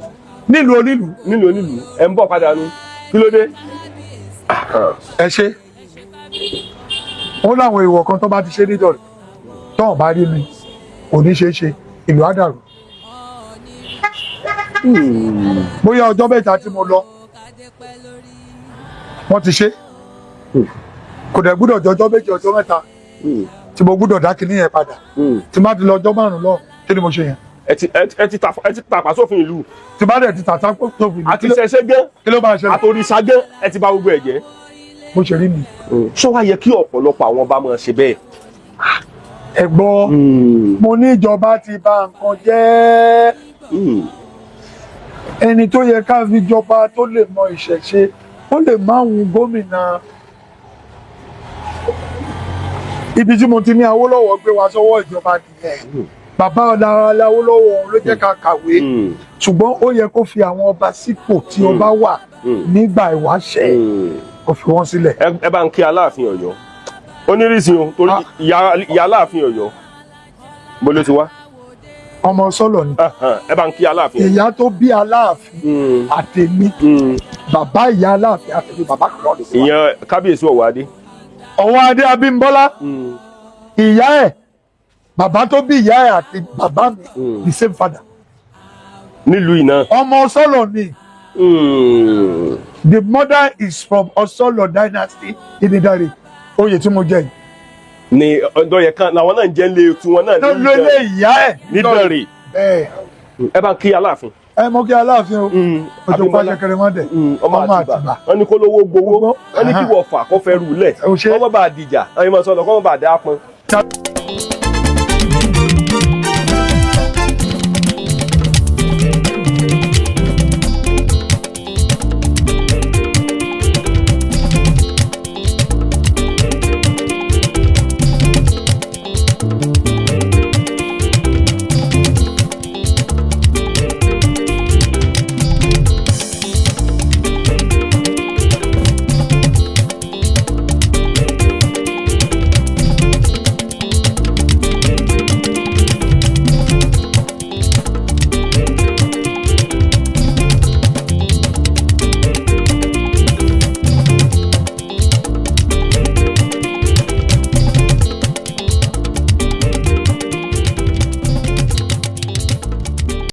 nílùú onílùú. nílùú onílùú ẹ ń bọ̀ padà nu kí ló dé. ẹ ṣe ó láwọn èèwọ̀ kan tó bá ti ṣe nídọ̀rẹ̀ tọ́hún bá rí mi kò ní ṣeé ṣe ìlú á dàrú. bóyá ọjọ́ mẹ́ta tí mo lọ wọ́n ti ṣe kò dẹ̀ gbúdọ̀ jọjọ́ méjì ọjọ́ mẹ́ta tí mo gbúdọ̀ dá kinní yẹn padà tí má ti lọ ọjọ́ márùn-ún lọ kí ni mo ṣe yẹn. ẹ ti tàpá sófin ìlú. tí bá dẹ̀ ti tàpá sófin ìlú. àti ṣẹṣẹ gán. kí ló máa ṣẹlẹ̀. àtòrìṣà gán ẹ ti bà gbogbo ẹ̀ jẹ́. mo ṣe rí mi. ṣó wá yẹ kí ọ̀pọ̀lọpọ̀ àwọn ọba máa ṣe bẹ́ẹ̀. ẹ gbọ́ mo ní ìjọba ti bà nǹkan jẹ́ ẹni tó yẹ ká fi jọba tó lè mọ ìṣẹ̀ṣe ó lè má wùn gómìnà. ibi tí mo ti ní Awólọ́wọ̀ gbé wa sọ́wọ́ ìjọba nìyẹn bàbá Awólọ́wọ̀ òun ló jẹ́ ká kàwé ṣùgbọ́n ó yẹ kó fi àwọn ọba sípò tí ọba wà nígbà ìwáṣẹ̀ kó fi wọ́n sílẹ̀. ẹ bá ń kí Aláàfin Ọ̀yọ́ onírìsì o torí ìyá Aláàfin Ọ̀yọ́ mo ló ti wá. ọmọ sọlọ ni. ẹ bá ń kí Aláàfin. ìyá tó bí Aláàfin àtèmi bàbá ìyá Aláàfin àtèmi bàbá kan lọ́dún. ìyẹn kábíyèsí Ọ̀wọ́adé. Ọ̀wọ́adé Abímbọ́lá ìyá ẹ̀ bàbá tó bí ìyá ẹ̀ àti bàbá mi the same father. nílùú iná. ọmọ Ọ̀ṣọ́lọ̀ ni. The mother is from Ọ̀ṣọ́lọ̀ dynasty in Ìdàrè oyè tí mo jẹ yìí. ni ọ̀dọ̀ yẹn kan làwọn náà ń jẹ́ lé tiwọn náà ní ilé ìyá ẹ̀ nídọ̀rẹ̀. ẹ bá ń kí Aláàfin. ẹ mọ kí Aláàfin o ọjọ́ pàṣẹkẹrẹ wọn dẹ ọmọ Àtìbà wọn ní kó lówó gbowó wọn ní kí wọ́n fà kó fẹ́ rú lẹ̀ kọ́ mọ́ bá a dìjà àwọn ìmọ̀ sọ̀rọ̀ kọ́ mọ́ bá a dá pọn.